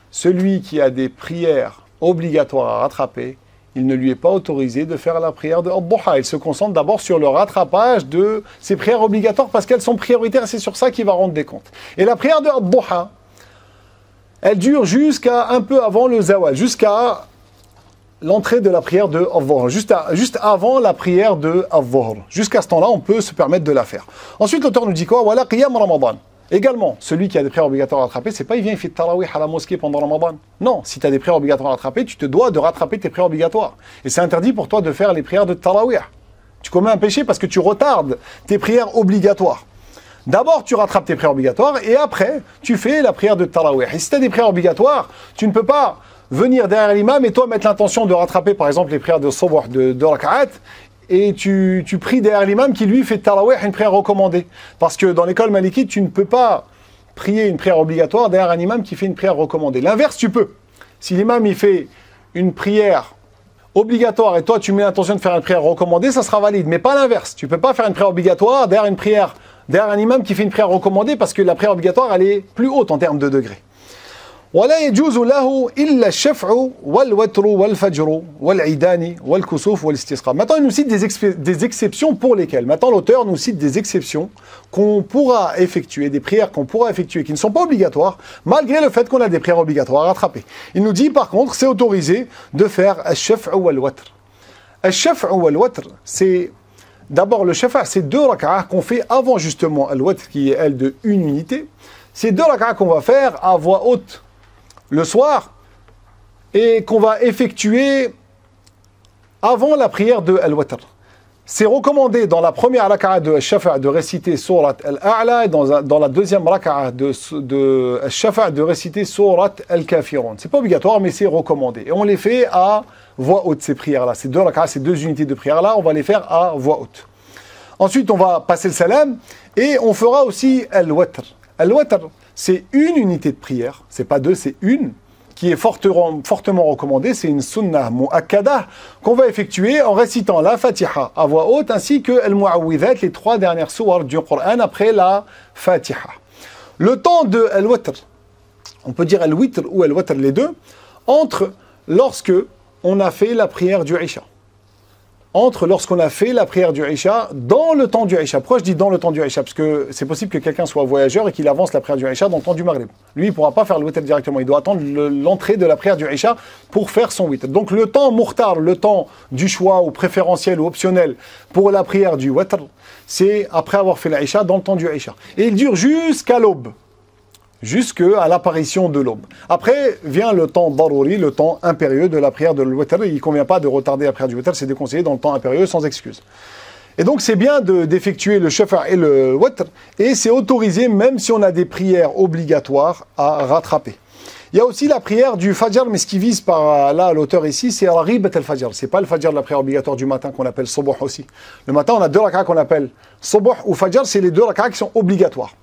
A: celui qui a des prières obligatoires à rattraper, il ne lui est pas autorisé de faire la prière de Ad-Duha. Il se concentre d'abord sur le rattrapage de ses prières obligatoires parce qu'elles sont prioritaires et c'est sur ça qu'il va rendre des comptes. Et la prière de Ad-Duha, elle dure jusqu'à un peu avant le Zawal, jusqu'à l'entrée de la prière de Ad-Dhuhr, juste avant la prière de Ad-Dhuhr. Jusqu'à ce temps-là, on peut se permettre de la faire. Ensuite, l'auteur nous dit quoi? Wala qiyam Ramadan. Également, celui qui a des prières obligatoires à rattraper, c'est pas il vient, il fait tarawih à la mosquée pendant Ramadan. Non, si tu as des prières obligatoires à rattraper, tu te dois de rattraper tes prières obligatoires. Et c'est interdit pour toi de faire les prières de tarawih. Tu commets un péché parce que tu retardes tes prières obligatoires. D'abord, tu rattrapes tes prières obligatoires et après, tu fais la prière de tarawih. Et si tu as des prières obligatoires, tu ne peux pas venir derrière l'imam et toi mettre l'intention de rattraper par exemple les prières de Subh, de rak'at, et tu pries derrière l'imam qui lui fait tarawih, une prière recommandée. Parce que dans l'école malikite, tu ne peux pas prier une prière obligatoire derrière un imam qui fait une prière recommandée. L'inverse, tu peux. Si l'imam il fait une prière obligatoire et toi tu mets l'intention de faire une prière recommandée, ça sera valide. Mais pas l'inverse. Tu ne peux pas faire une prière obligatoire derrière un imam qui fait une prière recommandée parce que la prière obligatoire elle est plus haute en termes de degrés. ولا يجوز له إلا الشفع والوتر والفجر والعيدان والكسوف والاستسقاء. Maintenant, il nous cite des exceptions pour lesquelles. Maintenant, l'auteur nous cite des exceptions qu'on pourra effectuer, des prières qu'on pourra effectuer qui ne sont pas obligatoires, malgré le fait qu'on a des prières obligatoires à rattraper. Il nous dit, par contre, c'est autorisé de faire al-shaf' ou al-watr. Al-shaf' ou al-watr, c'est d'abord le shafa', c'est 2 rak'ah qu'on fait avant justement al-watr, qui est elle de 1 unité. C'est 2 rak'ah qu'on va faire à voix haute le soir et qu'on va effectuer avant la prière de Al-Watr. C'est recommandé dans la première raka'a de Al-Shafa' de réciter Surat Al-A'la et dans la deuxième raka'a de Al-Shafa' de réciter Surat Al-Kafirun. C'est pas obligatoire, mais c'est recommandé. Et on les fait à voix haute, ces prières-là. Ces 2 raka'a, ces 2 unités de prière-là, on va les faire à voix haute. Ensuite, on va passer le salam et on fera aussi Al-Watr. Al-Watr, c'est 1 unité de prière, c'est pas 2, c'est 1, qui est fortement recommandée. C'est une sunnah mu'akkada qu'on va effectuer en récitant la Fatiha à voix haute ainsi que Al-Mu'awwidhat, les 3 dernières sourates du Coran après la Fatiha. Le temps de Al-Watr, on peut dire Al-Witr ou Al-Watr les deux, entre lorsque on a fait la prière du Isha. Entre lorsqu'on a fait la prière du Isha dans le temps du Isha. Pourquoi je dis dans le temps du Isha? Parce que c'est possible que quelqu'un soit voyageur et qu'il avance la prière du Isha dans le temps du Maghrib. Lui, il ne pourra pas faire le witr directement. Il doit attendre l'entrée de la prière du Isha pour faire son witr. Donc le temps mukhtar, le temps du choix ou préférentiel ou optionnel pour la prière du witr, c'est après avoir fait l'Isha dans le temps du Isha. Et il dure jusqu'à l'aube. Jusqu'à l'apparition de l'aube. Après vient le temps daruri, le temps impérieux de la prière de l'witr. Il ne convient pas de retarder la prière du witr, c'est déconseillé dans le temps impérieux sans excuse. Et donc c'est bien d'effectuer le shafa' et le witr, et c'est autorisé même si on a des prières obligatoires à rattraper. Il y a aussi la prière du fajr, mais ce qui vise par là l'auteur ici, c'est al-ribat al-fajr. C'est pas le fajr de la prière obligatoire du matin qu'on appelle subuh aussi. Le matin, on a 2 rak'ahs qu'on appelle subuh ou fajr, c'est les 2 rak'ahs qui sont obligatoires.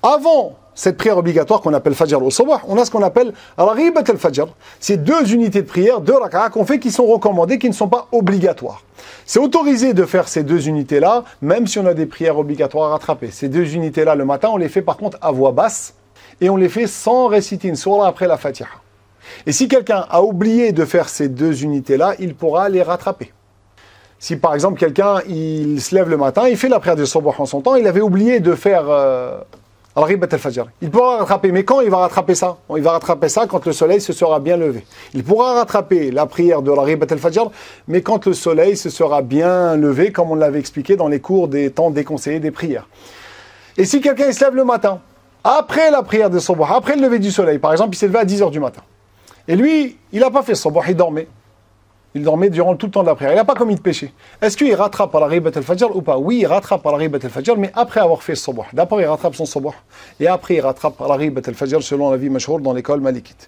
A: Avant cette prière obligatoire qu'on appelle fajr ou subuh, on a ce qu'on appelle al-ribat al-fajr. C'est 2 unités de prière, 2 rak'ahs qu'on fait qui sont recommandées, qui ne sont pas obligatoires. C'est autorisé de faire ces 2 unités-là, même si on a des prières obligatoires à rattraper. Ces 2 unités-là, le matin, on les fait par contre à voix basse, et on les fait sans réciter une sourate après la Fatiha. Et si quelqu'un a oublié de faire ces 2 unités-là, il pourra les rattraper. Si par exemple quelqu'un, il se lève le matin, il fait la prière du subuh en son temps, il avait oublié de faire al-ribat al-fajr. Il pourra rattraper, mais quand il va rattraper ça? Il va rattraper ça quand le soleil se sera bien levé. Il pourra rattraper la prière de al-ribat al-fajr, mais quand le soleil se sera bien levé, comme on l'avait expliqué dans les cours des temps déconseillés des prières. Et si quelqu'un se lève le matin, après la prière de subuh, après le lever du soleil, par exemple, il s'est levé à 10h du matin. Et lui, il n'a pas fait subuh, il dormait. Il dormait durant tout le temps de la prière. Il n'a pas commis de péché. Est-ce qu'il rattrape par la ribat al-fajr ou pas? Oui, il rattrape par la ribat al-fajr, mais après avoir fait subuh. D'abord, il rattrape son subuh. Et après, il rattrape par la ribat al-fajr selon la vie mashhour dans l'école malikite.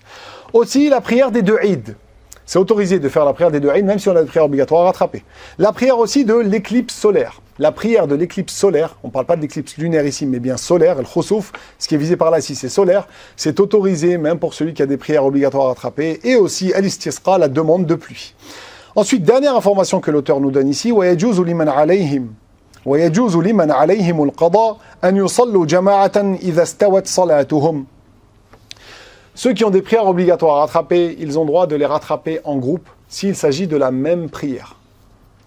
A: Aussi, la prière des 2 Eid. C'est autorisé de faire la prière des 2 Eid, même si on a des prières obligatoires à rattraper. La prière aussi de l'éclipse solaire. La prière de l'éclipse solaire, on ne parle pas de l'éclipse lunaire ici, mais bien solaire, le khusuf, ce qui est visé par là ici, c'est solaire, c'est autorisé même pour celui qui a des prières obligatoires à rattraper, et aussi al-istisqa, la demande de pluie. Ensuite, dernière information que l'auteur nous donne ici, وَيَجُوزُ لِمَنْ عَلَيْهِمُ الْقَضَاء أَنْ يُصَلُّوا جَمَاعَةً إِذَا اسْتَوَتْ صَلَاتُهُمْ. Ceux qui ont des prières obligatoires à rattraper, ils ont droit de les rattraper en groupe s'il s'agit de la même prière.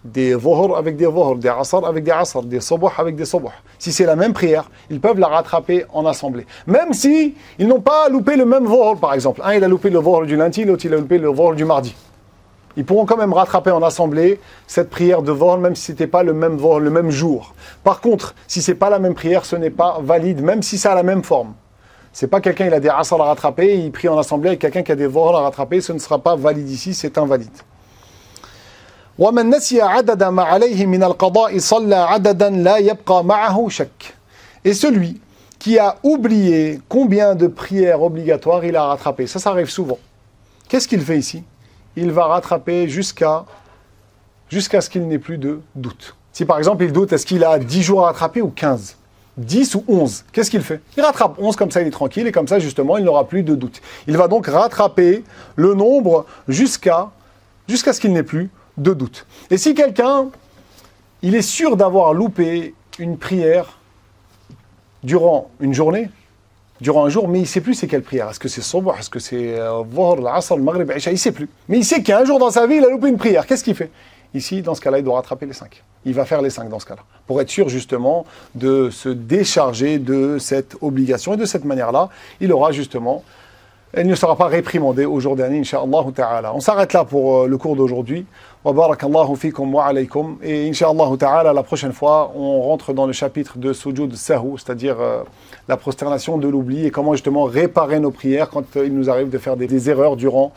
A: Des dhuhr avec des dhuhr, des asr avec des asr, des subuh avec des subuh. Si c'est la même prière, ils peuvent la rattraper en assemblée. Même si ils n'ont pas loupé le même dhuhr, par exemple. Un, il a loupé le dhuhr du lundi, l'autre, il a loupé le dhuhr du mardi. Ils pourront quand même rattraper en assemblée cette prière de dhuhr, même si ce n'était pas le même dhuhr, le même jour. Par contre, si ce n'est pas la même prière, ce n'est pas valide, même si ça a la même forme. C'est pas quelqu'un, il a des asr à rattraper, il prie en assemblée avec quelqu'un qui a des dhuhr à rattraper, ce ne sera pas valide ici, c'est invalide. وَمَنْ نَسِيَ عَدَدًا مَا عَلَيْهِ مِنَ الْقَضَاءِ صَلَّى عَدَدًا لَا يَبْقَى مَعَهُ شَكٍّ. Et celui qui a oublié combien de prières obligatoires il a rattrapé, ça arrive souvent. Qu'est-ce qu'il fait ici? Il va rattraper jusqu'à ce qu'il n'ait plus de doute. Si par exemple il doute, est-ce qu'il a 10 jours à rattraper ou 15? 10 ou 11, qu'est-ce qu'il fait? Il rattrape 11, comme ça il est tranquille, et comme ça justement il n'aura plus de doute. Il va donc rattraper le nombre jusqu'à ce qu'il n'ait plus de doute. Et si quelqu'un, il est sûr d'avoir loupé une prière durant une journée, durant un jour, mais il ne sait plus c'est quelle prière. Est-ce que c'est Subh, est-ce que c'est Dhuhr, l'Asr, le Maghrib, l'Isha, il ne sait plus. Mais il sait qu'il y a un jour dans sa vie, il a loupé une prière. Qu'est-ce qu'il fait? Ici, dans ce cas-là, il doit rattraper les 5. Il va faire les 5 dans ce cas-là, pour être sûr justement de se décharger de cette obligation. Et de cette manière-là, il aura justement, il ne sera pas réprimandé au jour dernier, Inch'Allah ta'ala. On s'arrête là pour le cours d'aujourd'hui. Wa barakallahu fikum wa alaykum. Et Inch'Allah ta'ala, la prochaine fois, on rentre dans le chapitre de Sujud Sahou, c'est-à-dire la prosternation de l'oubli et comment justement réparer nos prières quand il nous arrive de faire des erreurs durant